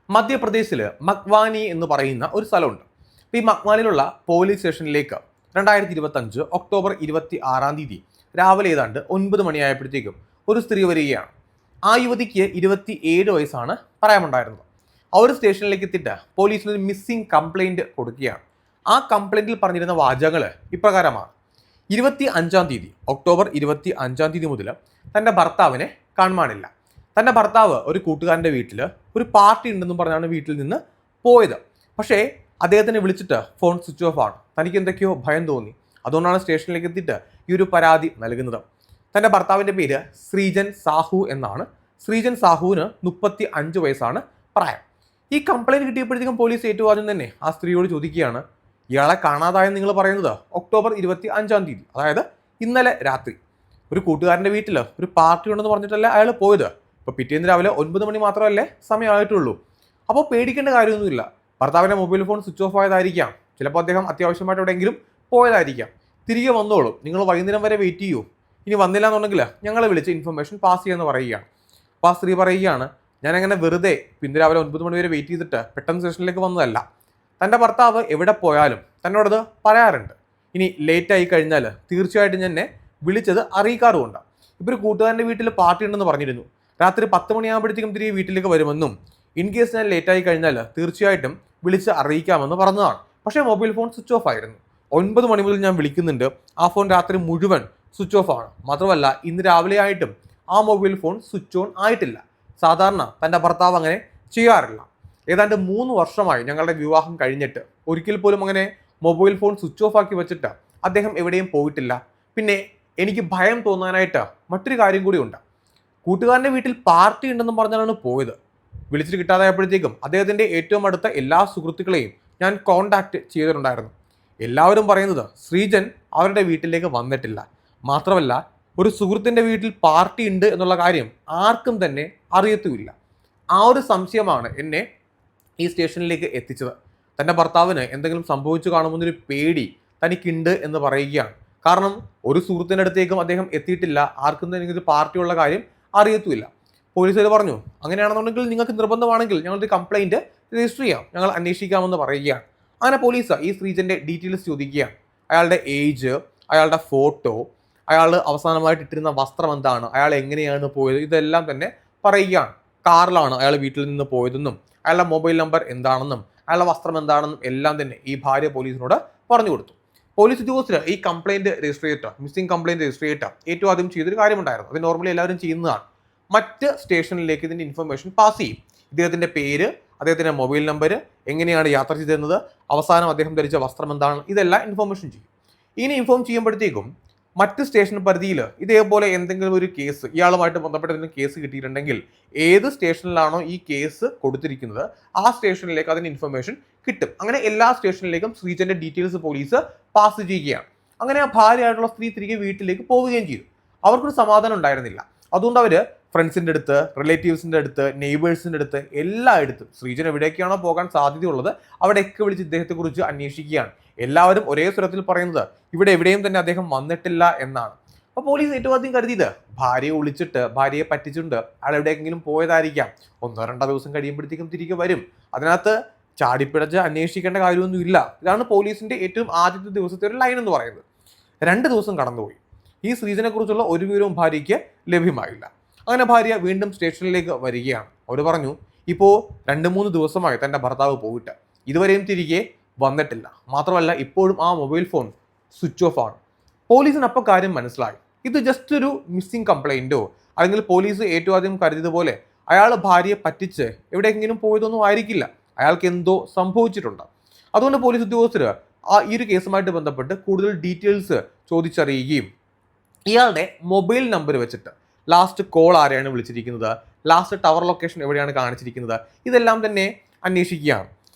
മധ്യപ്രദേശിൽ മക്വാനി എന്ന് പറയുന്ന ഒരു സ്ഥലമുണ്ട്. ഈ മക്വാനിലുള്ള പോലീസ് സ്റ്റേഷനിലേക്ക് 2025 ഒക്ടോബർ 26 രാവിലെ ഏതാണ്ട് 9 മണിയായപ്പോഴത്തേക്കും ഒരു സ്ത്രീ വരികയാണ്. ആ യുവതിക്ക് 27 വയസ്സാണ് പറയാനുണ്ടായിരുന്നത്. ആ ഒരു സ്റ്റേഷനിലേക്ക് എത്തിയിട്ട് പോലീസിന് ഒരു മിസ്സിംഗ് കംപ്ലൈന്റ് കൊടുക്കുകയാണ്. ആ കംപ്ലൈന്റിൽ പറഞ്ഞിരുന്ന വാചകങ്ങൾ ഇപ്രകാരമാണ്: 25 ഒക്ടോബർ 25 മുതൽ തൻ്റെ ഭർത്താവിനെ കാണുവാനില്ല. തൻ്റെ ഭർത്താവ് ഒരു കൂട്ടുകാരൻ്റെ വീട്ടിൽ ഒരു പാർട്ടി ഉണ്ടെന്നും പറഞ്ഞാണ് വീട്ടിൽ നിന്ന് പോയത്. പക്ഷേ അദ്ദേഹത്തിനെ വിളിച്ചിട്ട് ഫോൺ സ്വിച്ച് ഓഫ് ആണ്. തനിക്ക് എന്തൊക്കെയോ ഭയം തോന്നി. അതുകൊണ്ടാണ് സ്റ്റേഷനിലേക്ക് എത്തിയിട്ട് ഈ ഒരു പരാതി നൽകുന്നത്. തൻ്റെ ഭർത്താവിൻ്റെ പേര് ശ്രീജൻ സാഹു എന്നാണ്. ശ്രീജൻ സാഹുവിന് 35 വയസ്സാണ് പ്രായം. ഈ കംപ്ലൈൻറ്റ് കിട്ടിയപ്പോഴത്തേക്കും പോലീസ് ഏറ്റവും ആദ്യം തന്നെ ആ സ്ത്രീയോട് ചോദിക്കുകയാണ്, ഇയാളെ കാണാതായെന്ന് നിങ്ങൾ പറയുന്നത് ഒക്ടോബർ 25, അതായത് ഇന്നലെ രാത്രി ഒരു കൂട്ടുകാരൻ്റെ വീട്ടിൽ ഒരു പാർട്ടി ഉണ്ടെന്ന് പറഞ്ഞിട്ടല്ലേ അയാൾ പോയത്. ഇപ്പോൾ പിറ്റേന്ന് രാവിലെ 9 മണി മാത്രമല്ലേ സമയമായിട്ടുള്ളൂ. അപ്പോൾ പേടിക്കേണ്ട കാര്യമൊന്നുമില്ല. ഭർത്താവിൻ്റെ മൊബൈൽ ഫോൺ സ്വിച്ച് ഓഫ് ആയതായിരിക്കാം. ചിലപ്പോൾ അദ്ദേഹം അത്യാവശ്യമായിട്ട് എവിടെയെങ്കിലും പോയതായിരിക്കാം. തിരികെ വന്നോളും. നിങ്ങൾ വൈകുന്നേരം വരെ വെയിറ്റ് ചെയ്യൂ. ഇനി വന്നില്ല എന്നുണ്ടെങ്കിൽ ഞങ്ങളെ വിളിച്ച് ഇൻഫർമേഷൻ പാസ് ചെയ്യുമെന്ന് പറയുകയാണ്. അപ്പോൾ ആ സ്ത്രീ പറയുകയാണ്, ഞാനങ്ങനെ വെറുതെ ഇന്ന് രാവിലെ 9 മണി വരെ വെയിറ്റ് ചെയ്തിട്ട് പെട്ടെന്ന് സ്റ്റേഷനിലേക്ക് വന്നതല്ല. തൻ്റെ ഭർത്താവ് എവിടെ പോയാലും തന്നോടത് പറയാറുണ്ട്. ഇനി ലേറ്റ് ആയി കഴിഞ്ഞാൽ തീർച്ചയായിട്ടും എന്നെ വിളിച്ചത് അറിയിക്കാറുമുണ്ട്. ഇപ്പോൾ ഒരു കൂട്ടുകാരൻ്റെ വീട്ടിൽ പാർട്ടി ഉണ്ടെന്ന് പറഞ്ഞിരുന്നു. രാത്രി 10 മണിയാകുമ്പോഴത്തേക്കും തിരികെ വീട്ടിലേക്ക് വരുമെന്നും ഇൻ കേസ് ഞാൻ ലേറ്റായി കഴിഞ്ഞാൽ തീർച്ചയായിട്ടും വിളിച്ച് അറിയിക്കാമെന്ന് പറഞ്ഞതാണ്. പക്ഷേ മൊബൈൽ ഫോൺ സ്വിച്ച് ഓഫ് ആയിരുന്നു. 9 മണി മുതൽ ഞാൻ വിളിക്കുന്നുണ്ട്. ആ ഫോൺ രാത്രി മുഴുവൻ സ്വിച്ച് ഓഫ് ആണ്. മാത്രമല്ല ഇന്ന് രാവിലെ ആയിട്ടും ആ മൊബൈൽ ഫോൺ സ്വിച്ച് ഓൺ ആയിട്ടില്ല. സാധാരണ തൻ്റെ ഭർത്താവ് അങ്ങനെ ചെയ്യാറില്ല. ഏതാണ്ട് 3 വർഷമായി ഞങ്ങളുടെ വിവാഹം കഴിഞ്ഞിട്ട് ഒരിക്കൽ പോലും അങ്ങനെ മൊബൈൽ ഫോൺ സ്വിച്ച് ഓഫ് ആക്കി വെച്ചിട്ട് അദ്ദേഹം എവിടെയും പോയിട്ടില്ല. പിന്നെ എനിക്ക് ഭയം തോന്നാനായിട്ട് മറ്റൊരു കാര്യം കൂടി ഉണ്ട്. കൂട്ടുകാരൻ്റെ വീട്ടിൽ പാർട്ടി ഉണ്ടെന്ന് പറഞ്ഞാണ് പോയത്. വിളിച്ചിട്ട് കിട്ടാതായപ്പോഴത്തേക്കും അദ്ദേഹത്തിൻ്റെ ഏറ്റവും അടുത്ത എല്ലാ സുഹൃത്തുക്കളെയും ഞാൻ കോണ്ടാക്ട് ചെയ്തിട്ടുണ്ടായിരുന്നു. എല്ലാവരും പറയുന്നത് ശ്രീജൻ അവരുടെ വീട്ടിലേക്ക് വന്നിട്ടില്ല. മാത്രമല്ല ഒരു സുഹൃത്തിൻ്റെ വീട്ടിൽ പാർട്ടി ഉണ്ട് എന്നുള്ള കാര്യം ആർക്കും തന്നെ അറിയത്തുമില്ല. ആ ഒരു സംശയമാണ് എന്നെ ഈ സ്റ്റേഷനിലേക്ക് എത്തിച്ചത്. തൻ്റെ ഭർത്താവിന് എന്തെങ്കിലും സംഭവിച്ചു കാണുമെന്നൊരു പേടി തനിക്കുണ്ട് എന്ന് പറയുകയാണ്. കാരണം ഒരു സുഹൃത്തിൻ്റെ അടുത്തേക്കും അദ്ദേഹം എത്തിയിട്ടില്ല. ആർക്കും തന്നെ ഒരു പാർട്ടിയുള്ള കാര്യം അറിയത്തുമില്ല. പോലീസുകാർ പറഞ്ഞു, അങ്ങനെയാണെന്നുണ്ടെങ്കിൽ നിങ്ങൾക്ക് നിർബന്ധമാണെങ്കിൽ ഞങ്ങളുടെ കംപ്ലൈൻറ്റ് രജിസ്റ്റർ ചെയ്യാം, ഞങ്ങൾ അന്വേഷിക്കാമെന്ന് പറയുകയാണ്. അങ്ങനെ പോലീസ് ഈ ശ്രീജൻ്റെ ഡീറ്റെയിൽസ് ചോദിക്കുകയാണ്. അയാളുടെ ഏജ്, അയാളുടെ ഫോട്ടോ, അയാൾ അവസാനമായിട്ട് ഇട്ടിരുന്ന വസ്ത്രം എന്താണ്, അയാൾ എങ്ങനെയാണ് പോയത്, ഇതെല്ലാം തന്നെ പറയുകയാണ്. കാറിലാണ് അയാൾ വീട്ടിൽ നിന്ന് പോയതെന്നും അയാളുടെ മൊബൈൽ നമ്പർ എന്താണെന്നും അയാളുടെ വസ്ത്രം എന്താണെന്നും എല്ലാം തന്നെ ഈ ഭാര്യ പോലീസിനോട് പറഞ്ഞു കൊടുത്തു. പോലീസ് ഉദ്യോഗസ്ഥർ ഈ കംപ്ലൈൻറ്റ് രജിസ്റ്റർ ചെയ്തിട്ട്, മിസ്സിംഗ് കംപ്ലൈൻറ്റ് രജിസ്റ്റർ ചെയ്തിട്ട് ഏറ്റവും ആദ്യം ചെയ്തൊരു കാര്യമുണ്ടായിരുന്നു. അത് നോർമലി എല്ലാവരും ചെയ്യുന്നതാണ്. മറ്റ് സ്റ്റേഷനിലേക്ക് ഇതിൻ്റെ ഇൻഫർമേഷൻ പാസ് ചെയ്യും. ഇദ്ദേഹത്തിൻ്റെ പേര്, അദ്ദേഹത്തിൻ്റെ മൊബൈൽ നമ്പർ, എങ്ങനെയാണ് യാത്ര ചെയ്തിരുന്നത്, അവസാനം അദ്ദേഹം ധരിച്ച വസ്ത്രം എന്താണ്, ഇതെല്ലാം ഇൻഫർമേഷൻ ചെയ്യും. ഇങ്ങനെ ഇൻഫോം ചെയ്യുമ്പോഴത്തേക്കും മറ്റ് സ്റ്റേഷൻ പരിധിയിൽ ഇതേപോലെ എന്തെങ്കിലും ഒരു കേസ്, ഇയാളുമായിട്ട് ബന്ധപ്പെട്ട എന്തെങ്കിലും കേസ് കിട്ടിയിട്ടുണ്ടെങ്കിൽ ഏത് സ്റ്റേഷനിലാണോ ഈ കേസ് കൊടുത്തിരിക്കുന്നത് ആ സ്റ്റേഷനിലേക്ക് അതിന് ഇൻഫർമേഷൻ കിട്ടും. അങ്ങനെ എല്ലാ സ്റ്റേഷനിലേക്കും ശ്രീജൻ്റെ ഡീറ്റെയിൽസ് പോലീസ് പാസ് ചെയ്യുകയാണ്. അങ്ങനെ ആ ഭാര്യയായിട്ടുള്ള സ്ത്രീ തിരികെ വീട്ടിലേക്ക് പോവുകയും ചെയ്തു. അവർക്കൊരു സമാധാനം ഉണ്ടായിരുന്നില്ല. അതുകൊണ്ട് അവർ ഫ്രണ്ട്സിൻ്റെ അടുത്ത്, റിലേറ്റീവ്സിൻ്റെ അടുത്ത്, നെയ്ബേഴ്സിൻ്റെ അടുത്ത് എല്ലായിടത്തും ശ്രീജൻ എവിടേക്കാണോ പോകാൻ സാധ്യതയുള്ളത് അവിടെയൊക്കെ വിളിച്ച് ഇദ്ദേഹത്തെക്കുറിച്ച് അന്വേഷിക്കുകയാണ്. എല്ലാവരും ഒരേ സ്വരത്തിൽ പറയുന്നത് ഇവിടെ എവിടെയും തന്നെ അദ്ദേഹം വന്നിട്ടില്ല എന്നാണ്. അപ്പോൾ പോലീസ് ഏറ്റവും ആദ്യം കരുതിയത് ഭാര്യയെ ഒളിച്ചിട്ട്, ഭാര്യയെ പറ്റിച്ചിട്ടുണ്ട്, അയാൾ എവിടെയെങ്കിലും പോയതായിരിക്കാം. 1-2 ദിവസം കഴിയുമ്പോഴത്തേക്കും തിരികെ വരും. അതിനകത്ത് ചാടിപ്പിടച്ച് അന്വേഷിക്കേണ്ട കാര്യമൊന്നുമില്ല. ഇതാണ് പോലീസിൻ്റെ ഏറ്റവും ആദ്യത്തെ ദിവസത്തെ ഒരു ലൈൻ എന്ന് പറയുന്നത്. 2 ദിവസം കടന്നുപോയി. ഈ ശ്രീജനെ കുറിച്ചുള്ള ഒരു വിവരവും ഭാര്യയ്ക്ക് ലഭ്യമായില്ല. അങ്ങനെ ഭാര്യ വീണ്ടും സ്റ്റേഷനിലേക്ക് വരികയാണ്. അവർ പറഞ്ഞു, ഇപ്പോൾ 2-3 ദിവസമായി തൻ്റെ ഭർത്താവ് പോയിട്ട് ഇതുവരെയും തിരികെ വന്നിട്ടില്ല. മാത്രമല്ല ഇപ്പോഴും ആ മൊബൈൽ ഫോൺ സ്വിച്ച് ഓഫ് ആണ്. പോലീസിന് അപ്പോൾ കാര്യം മനസ്സിലായി. ഇത് ജസ്റ്റ് ഒരു മിസ്സിംഗ് കംപ്ലൈൻറ്റോ അല്ലെങ്കിൽ പോലീസ് ഏറ്റവും ആദ്യം കരുതിയതുപോലെ അയാൾ ഭാര്യയെ പറ്റിച്ച് എവിടെയെങ്കിലും പോയതൊന്നും ആയിരിക്കില്ല. അയാൾക്ക് എന്തോ സംഭവിച്ചിട്ടുണ്ട്. അതുകൊണ്ട് പോലീസ് ഉദ്യോഗസ്ഥർ ഈ ഒരു കേസുമായിട്ട് ബന്ധപ്പെട്ട് കൂടുതൽ ഡീറ്റെയിൽസ് ചോദിച്ചറിയുകയും ഇയാളുടെ മൊബൈൽ നമ്പർ വെച്ചിട്ട് ലാസ്റ്റ് കോൾ ആരെയാണ് വിളിച്ചിരിക്കുന്നത്, ലാസ്റ്റ് ടവർ ലൊക്കേഷൻ എവിടെയാണ് കാണിച്ചിരിക്കുന്നത്, ഇതെല്ലാം തന്നെ അന്വേഷിക്കുകയാണ്.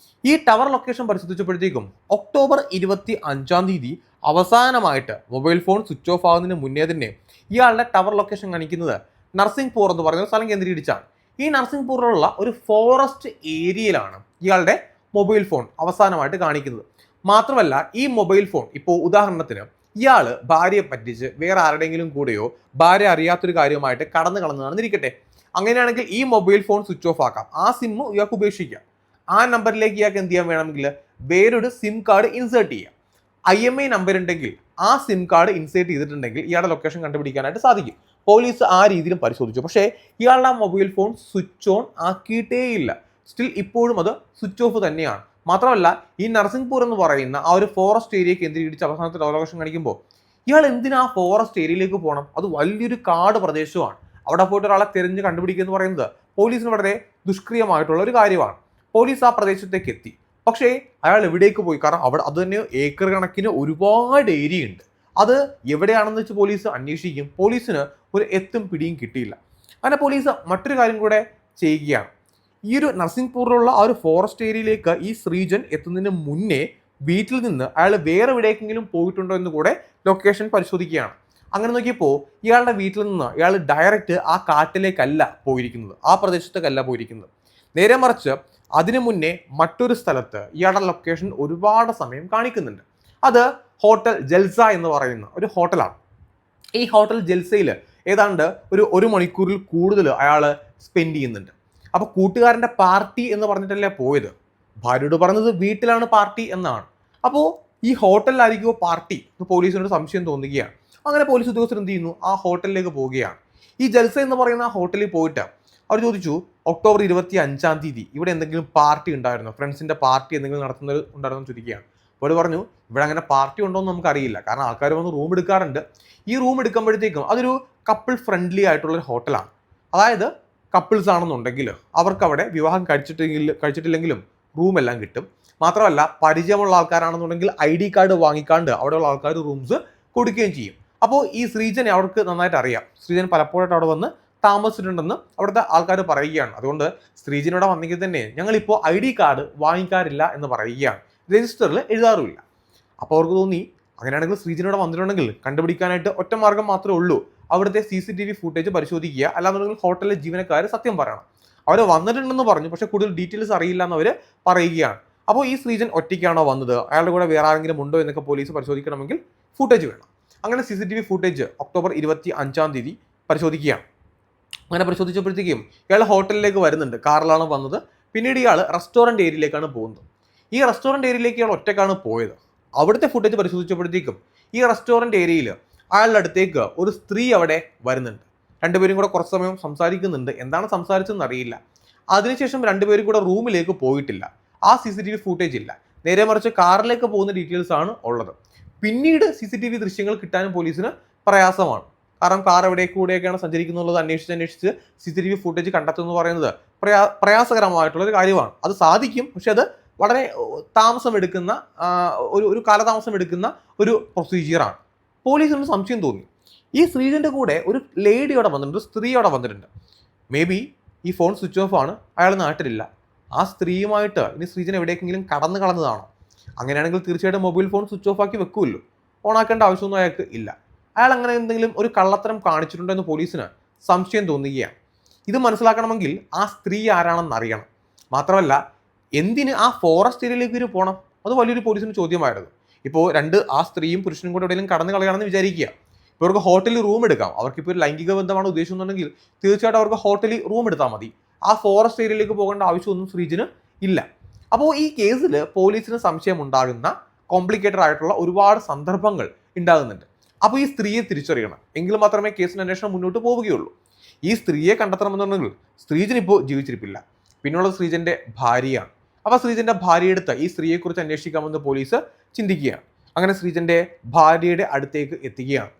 ഈ ടവർ ലൊക്കേഷൻ പരിശോധിച്ചപ്പോഴത്തേക്കും ഒക്ടോബർ 25 അവസാനമായിട്ട് മൊബൈൽ ഫോൺ സ്വിച്ച് ഓഫ് ആകുന്നതിന് മുന്നേ തന്നെ ഇയാളുടെ ടവർ ലൊക്കേഷൻ കാണിക്കുന്നത് നർസിംഗ്പൂർ എന്ന് പറയുന്ന സ്ഥലം കേന്ദ്രീകരിച്ചാണ്. ഈ നർസിംഗ്പൂരിലുള്ള ഒരു ഫോറസ്റ്റ് ഏരിയയിലാണ് ഇയാളുടെ മൊബൈൽ ഫോൺ അവസാനമായിട്ട് കാണിക്കുന്നത്. മാത്രമല്ല ഈ മൊബൈൽ ഫോൺ ഇപ്പോൾ ഉദാഹരണത്തിന് ഇയാൾ ഭാര്യയെ പറ്റിച്ച് വേറെ ആരുടെയെങ്കിലും കൂടെയോ ഭാര്യ അറിയാത്തൊരു കാര്യമായിട്ട് കടന്നു കളഞ്ഞതാണെന്നിരിക്കട്ടെ, അങ്ങനെയാണെങ്കിൽ ഈ മൊബൈൽ ഫോൺ സ്വിച്ച് ഓഫ് ആക്കാം, ആ സിം ഇയാൾക്ക് ഉപേക്ഷിക്കാം. ആ നമ്പറിലേക്ക് ഇയാൾക്ക് എന്ത് ചെയ്യാൻ വേണമെങ്കിൽ വേറൊരു സിം കാർഡ് ഇൻസേർട്ട് ചെയ്യാം. IMEI നമ്പർ ഉണ്ടെങ്കിൽ ആ സിം കാർഡ് ഇൻസേർട്ട് ചെയ്തിട്ടുണ്ടെങ്കിൽ ഇയാളുടെ ലൊക്കേഷൻ കണ്ടുപിടിക്കാനായിട്ട് സാധിക്കും. പോലീസ് ആ രീതിയിലും പരിശോധിച്ചു. പക്ഷേ ഇയാളുടെ മൊബൈൽ ഫോൺ സ്വിച്ച് ഓൺ ആക്കിയിട്ടേയില്ല. സ്റ്റിൽ ഇപ്പോഴും അത് സ്വിച്ച് ഓഫ് തന്നെയാണ്. മാത്രമല്ല, ഈ നർസിംഗ്പൂർ എന്ന് പറയുന്ന ആ ഒരു ഫോറസ്റ്റ് ഏരിയ കേന്ദ്രീകരിച്ച് അവസാനത്തെ ലൊക്കേഷൻ കാണിക്കുമ്പോൾ ഇയാൾ എന്തിനാ ആ ഫോറസ്റ്റ് ഏരിയയിലേക്ക് പോകണം? അത് വലിയൊരു കാട് പ്രദേശമാണ്. അവിടെ പോയിട്ട് ഒരാളെ തിരഞ്ഞ് കണ്ടുപിടിക്കുക എന്ന് പറയുന്നത് പോലീസിന് വളരെ ദുഷ്ക്രിയമായിട്ടുള്ള ഒരു കാര്യമാണ്. പോലീസ് ആ പ്രദേശത്തേക്ക് എത്തി. പക്ഷേ അയാൾ എവിടേക്ക് പോയി? കാരണം അവിടെ അത് തന്നെ ഏക്കർ കണക്കിന് ഒരുപാട് ഏരിയ ഉണ്ട്. അത് എവിടെയാണെന്ന് വെച്ച് പോലീസ് അന്വേഷിക്കും. പോലീസിന് ഒരു എത്തും പിടിയും കിട്ടിയില്ല. അങ്ങനെ പോലീസ് മറ്റൊരു കാര്യം കൂടെ ചെയ്യുകയാണ്. ഈ ഒരു നർസിംഗ്പൂരിലുള്ള ആ ഒരു ഫോറസ്റ്റ് ഏരിയയിലേക്ക് ഈ ശ്രീജൻ എത്തുന്നതിന് മുന്നേ വീട്ടിൽ നിന്ന് അയാൾ വേറെ എവിടേക്കെങ്കിലും പോയിട്ടുണ്ടോ എന്ന് കൂടെ ലൊക്കേഷൻ പരിശോധിക്കുകയാണ്. അങ്ങനെ നോക്കിയപ്പോൾ ഇയാളുടെ വീട്ടിൽ നിന്ന് ഇയാൾ ഡയറക്റ്റ് ആ കാട്ടിലേക്കല്ല പോയിരിക്കുന്നത്, ആ പ്രദേശത്തേക്കല്ല പോയിരിക്കുന്നത്. നേരെ മറിച്ച് അതിനു മുന്നേ മറ്റൊരു സ്ഥലത്ത് ഇയാളുടെ ലൊക്കേഷൻ ഒരുപാട് സമയം കാണിക്കുന്നുണ്ട്. അത് ഹോട്ടൽ ജൽസ എന്ന് പറയുന്ന ഒരു ഹോട്ടലാണ്. ഈ ഹോട്ടൽ ജൽസയിൽ ഏതാണ്ട് ഒരു മണിക്കൂറിൽ കൂടുതൽ അയാൾ സ്പെൻഡ് ചെയ്യുന്നുണ്ട്. അപ്പോൾ കൂട്ടുകാരൻ്റെ പാർട്ടി എന്ന് പറഞ്ഞിട്ടല്ലേ പോയത്. ഭാര്യയോട് പറഞ്ഞത് വീട്ടിലാണ് പാർട്ടി എന്നാണ്. അപ്പോൾ ഈ ഹോട്ടലിലായിരിക്കുമോ പാർട്ടി എന്ന് പോലീസിനൊരു സംശയം തോന്നുകയാണ്. അങ്ങനെ പോലീസ് ഉദ്യോഗസ്ഥർ എന്ത് ചെയ്യുന്നു? ആ ഹോട്ടലിലേക്ക് പോവുകയാണ്. ഈ ജൽസ എന്ന് പറയുന്ന ആ ഹോട്ടലിൽ പോയിട്ട് അവർ ചോദിച്ചു, ഒക്ടോബർ 25 ഇവിടെ എന്തെങ്കിലും പാർട്ടി ഉണ്ടായിരുന്നോ? ഫ്രണ്ട്സിൻ്റെ പാർട്ടി എന്തെങ്കിലും നടത്തുന്നത് ഉണ്ടായിരുന്നോ എന്ന് ചോദിക്കുകയാണ്. അപ്പോൾ പറഞ്ഞു, ഇവിടെ അങ്ങനെ പാർട്ടി ഉണ്ടോ എന്ന് നമുക്കറിയില്ല. കാരണം ആൾക്കാർ വന്ന് റൂം എടുക്കാറുണ്ട്. ഈ റൂം എടുക്കുമ്പോഴത്തേക്കും അതൊരു കപ്പിൾ ഫ്രണ്ട്ലി ആയിട്ടുള്ളൊരു ഹോട്ടലാണ്. അതായത് കപ്പിൾസ് ആണെന്നുണ്ടെങ്കിൽ അവർക്ക് അവിടെ വിവാഹം കഴിച്ചിട്ടില്ലെങ്കിലും റൂമെല്ലാം കിട്ടും. മാത്രമല്ല, പരിചയമുള്ള ആൾക്കാരാണെന്നുണ്ടെങ്കിൽ ID കാർഡ് വാങ്ങിക്കാണ്ട് അവിടെയുള്ള ആൾക്കാർ റൂംസ് കൊടുക്കുകയും ചെയ്യും. അപ്പോൾ ഈ ശ്രീജനെ അവർക്ക് നന്നായിട്ട് അറിയാം. ശ്രീജൻ പലപ്പോഴായിട്ട് അവിടെ വന്ന് താമസിച്ചിട്ടുണ്ടെന്ന് അവിടുത്തെ ആൾക്കാർ പറയുകയാണ്. അതുകൊണ്ട് ശ്രീജനോടെ വന്നെങ്കിൽ തന്നെ ഞങ്ങളിപ്പോൾ ID കാർഡ് വാങ്ങിക്കാറില്ല എന്ന് പറയുകയാണ്, രജിസ്റ്ററിൽ എഴുതാറുമില്ല. അപ്പോൾ അവർക്ക് തോന്നി, അങ്ങനെയാണെങ്കിൽ ശ്രീജനോടെ വന്നിട്ടുണ്ടെങ്കിൽ കണ്ടുപിടിക്കാനായിട്ട് ഒറ്റ മാർഗം മാത്രമേ ഉള്ളൂ, അവിടുത്തെ CCTV ഫുട്ടേജ് പരിശോധിക്കുക, അല്ലാന്നുണ്ടെങ്കിൽ ഹോട്ടലിലെ ജീവനക്കാർ സത്യം പറയണം. അവർ വന്നിട്ടുണ്ടെന്ന് പറഞ്ഞു, പക്ഷേ കൂടുതൽ ഡീറ്റെയിൽസ് അറിയില്ല എന്ന് അവർ പറയുകയാണ്. അപ്പോൾ ഈ ശ്രീജൻ ഒറ്റയ്ക്കാണോ വന്നത്, അയാളുടെ കൂടെ വേറെ ആരെങ്കിലും ഉണ്ടോ എന്നൊക്കെ പോലീസ് പരിശോധിക്കണമെങ്കിൽ ഫുട്ടേജ് വേണം. അങ്ങനെ CCTV ഫുട്ടേജ് ഒക്ടോബർ 25 പരിശോധിക്കുകയാണ്. അങ്ങനെ പരിശോധിച്ചപ്പോഴത്തേക്കും ഇയാൾ ഹോട്ടലിലേക്ക് വരുന്നുണ്ട്, കാറിലാണ് വന്നത്. പിന്നീട് ഇയാൾ റെസ്റ്റോറൻറ്റ് ഏരിയയിലേക്കാണ് പോകുന്നത്. ഈ റെസ്റ്റോറൻറ്റ് ഏരിയയിലേക്ക് ഇയാൾ ഒറ്റയ്ക്കാണ് പോയത്. അവിടുത്തെ ഫുട്ടേജ് പരിശോധിച്ചപ്പോഴത്തേക്കും ഈ റെസ്റ്റോറൻറ്റ് ഏരിയയിൽ അയാളുടെ അടുത്തേക്ക് ഒരു സ്ത്രീ അവിടെ വരുന്നുണ്ട്. രണ്ടുപേരും കൂടെ കുറച്ച് സമയം സംസാരിക്കുന്നുണ്ട്. എന്താണ് സംസാരിച്ചതെന്ന് അറിയില്ല. അതിനുശേഷം രണ്ടുപേരും കൂടെ റൂമിലേക്ക് പോയിട്ടില്ല. ആ CCTV ഫുട്ടേജ് ഇല്ല. നേരെ മറിച്ച് കാറിലേക്ക് പോകുന്ന ഡീറ്റെയിൽസ് ആണ് ഉള്ളത്. പിന്നീട് CCTV ദൃശ്യങ്ങൾ കിട്ടാനും പോലീസിന് പ്രയാസമാണ്. കാരണം കാർ എവിടേക്കൂടെയൊക്കെയാണ് സഞ്ചരിക്കുന്നുള്ളത് അന്വേഷിച്ച് CCTV ഫുട്ടേജ് കണ്ടെത്തുമെന്ന് പറയുന്നത് പ്രയാസകരമായിട്ടുള്ളൊരു കാര്യമാണ്. അത് സാധിക്കും, പക്ഷെ അത് വളരെ താമസം എടുക്കുന്ന ഒരു കാലതാമസം എടുക്കുന്ന ഒരു പ്രൊസീജിയറാണ്. പോലീസിന് സംശയം തോന്നി. ഈ ശ്രീജൻ്റെ കൂടെ ഒരു ലേഡി അവിടെ വന്നിട്ടുണ്ട്, ഒരു സ്ത്രീ അവിടെ വന്നിട്ടുണ്ട്. മേ ബി ഈ ഫോൺ സ്വിച്ച് ഓഫ് ആണ്, അയാൾ നാട്ടിലില്ല. ആ സ്ത്രീയുമായിട്ട് ഇനി ശ്രീജൻ എവിടേക്കെങ്കിലും കടന്നു കളഞ്ഞതാണോ? അങ്ങനെയാണെങ്കിൽ തീർച്ചയായിട്ടും മൊബൈൽ ഫോൺ സ്വിച്ച് ഓഫ് ആക്കി വെക്കുമല്ലോ. ഓണാക്കേണ്ട ആവശ്യമൊന്നും അയാൾക്ക് ഇല്ല. അയാൾ അങ്ങനെ എന്തെങ്കിലും ഒരു കള്ളത്തരം കാണിച്ചിട്ടുണ്ടോ എന്ന് പോലീസിന് സംശയം തോന്നുകയാണ്. ഇത് മനസ്സിലാക്കണമെങ്കിൽ ആ സ്ത്രീ ആരാണെന്ന് അറിയണം. മാത്രമല്ല, എന്തിന് ആ ഫോറസ്റ്റ് ഏരിയയിലേക്ക് പോകണം? അത് വലിയൊരു പോലീസിന് ചോദ്യമായിരുന്നു. ഇപ്പോൾ ആ സ്ത്രീയും പുരുഷനും കൂടെ എവിടെയെങ്കിലും കടന്നു കളയാണെന്ന് വിചാരിക്കുക. ഇപ്പോൾ അവർക്ക് ഹോട്ടലിൽ റൂം എടുക്കാം. അവർക്കിപ്പോൾ ഒരു ലൈംഗിക ബന്ധമാണ് ഉദ്ദേശിക്കുന്നുണ്ടെങ്കിൽ തീർച്ചയായിട്ടും അവർക്ക് ഹോട്ടലിൽ റൂം എടുത്താൽ മതി. ആ ഫോറസ്റ്റ് ഏരിയയിലേക്ക് പോകേണ്ട ആവശ്യമൊന്നും ശ്രീജിന് ഇല്ല. അപ്പോൾ ഈ കേസിൽ പോലീസിന് സംശയം ഉണ്ടാകുന്ന കോംപ്ലിക്കേറ്റഡ് ആയിട്ടുള്ള ഒരുപാട് സന്ദർഭങ്ങൾ ഉണ്ടാകുന്നുണ്ട്. അപ്പോൾ ഈ സ്ത്രീയെ തിരിച്ചറിയണം, എങ്കിൽ മാത്രമേ കേസിന് അന്വേഷണം മുന്നോട്ട് പോവുകയുള്ളൂ. ഈ സ്ത്രീയെ കണ്ടെത്തണമെന്നുണ്ടെങ്കിൽ ശ്രീജൻ ഇപ്പോൾ ജീവിച്ചിരിപ്പില്ല. പിന്നെയുള്ള ശ്രീജൻ്റെ ഭാര്യയാണ്. അപ്പോൾ ശ്രീജൻ്റെ ഭാര്യയെടുത്ത് ഈ സ്ത്രീയെക്കുറിച്ച് അന്വേഷിക്കാമെന്ന് പോലീസ് ചിന്തിക്കുകയാണ്. അങ്ങനെ ശ്രീജൻ്റെ ഭാര്യയുടെ അടുത്തേക്ക് എത്തുകയാണ്.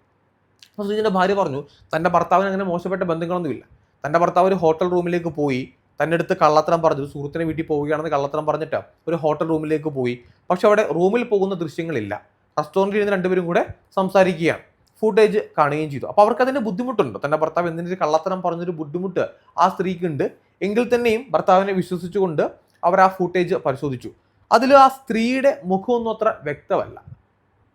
അപ്പോൾ ശ്രീജൻ്റെ ഭാര്യ പറഞ്ഞു, തൻ്റെ ഭർത്താവിന് അങ്ങനെ മോശപ്പെട്ട ബന്ധങ്ങളൊന്നുമില്ല. തൻ്റെ ഭർത്താവ് ഒരു ഹോട്ടൽ റൂമിലേക്ക് പോയി, തൻ്റെ അടുത്ത് കള്ളത്തരം പറഞ്ഞു, ഒരു സുഹൃത്തിനെ വീട്ടിൽ പോവുകയാണെന്ന് കള്ളത്തരം പറഞ്ഞിട്ട് ഒരു ഹോട്ടൽ റൂമിലേക്ക് പോയി. പക്ഷെ അവിടെ റൂമിൽ പോകുന്ന ദൃശ്യങ്ങളില്ല. റെസ്റ്റോറൻറ്റിൽ ഇരുന്ന് രണ്ടുപേരും കൂടെ സംസാരിക്കുകയാണ്, ഫുട്ടേജ് കാണുകയും ചെയ്തു. അപ്പോൾ അവർക്ക് അതിൻ്റെ ബുദ്ധിമുട്ടുണ്ട്. തൻ്റെ ഭർത്താവ് എന്തിനൊരു കള്ളത്തരം പറഞ്ഞൊരു ബുദ്ധിമുട്ട് ആ സ്ത്രീക്കുണ്ട്. എങ്കിൽ തന്നെയും ഭർത്താവിനെ വിശ്വസിച്ചുകൊണ്ട് അവർ ആ ഫുട്ടേജ് പരിശോധിച്ചു. അതിൽ ആ സ്ത്രീയുടെ മുഖമൊന്നും അത്ര വ്യക്തമല്ല,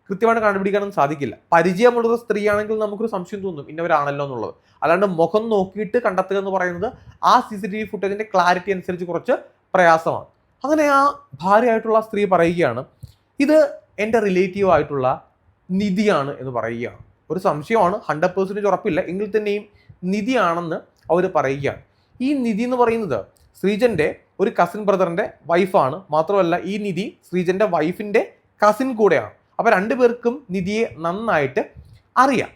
കൃത്യമായിട്ട് കണ്ടുപിടിക്കാനൊന്നും സാധിക്കില്ല. പരിചയമുള്ളൊരു സ്ത്രീയാണെങ്കിൽ നമുക്കൊരു സംശയം തോന്നും ഇന്നവരാണല്ലോ എന്നുള്ളത്. അല്ലാണ്ട് മുഖം നോക്കിയിട്ട് കണ്ടെത്തുക എന്ന് പറയുന്നത് ആ CCTV ഫുട്ടേജിൻ്റെ ക്ലാരിറ്റി അനുസരിച്ച് കുറച്ച് പ്രയാസമാണ്. അങ്ങനെ ആ ഭാര്യയായിട്ടുള്ള സ്ത്രീ പറയുകയാണ്, ഇത് എൻ്റെ റിലേറ്റീവ് ആയിട്ടുള്ള നിധിയാണ് എന്ന് പറയുകയാണ്. ഒരു സംശയമാണ്, 100% ഉറപ്പില്ല, എങ്കിൽ തന്നെയും നിധിയാണെന്ന് അവർ പറയുകയാണ്. ഈ നിധി എന്ന് പറയുന്നത് ശ്രീജന്റെ ഒരു കസിൻ ബ്രദറിന്റെ വൈഫാണ്. മാത്രമല്ല ഈ നിധി ശ്രീജന്റെ വൈഫിന്റെ കസിൻ കൂടെയാണ്. അപ്പോൾ രണ്ടുപേർക്കും നിധിയെ നന്നായിട്ട് അറിയാം.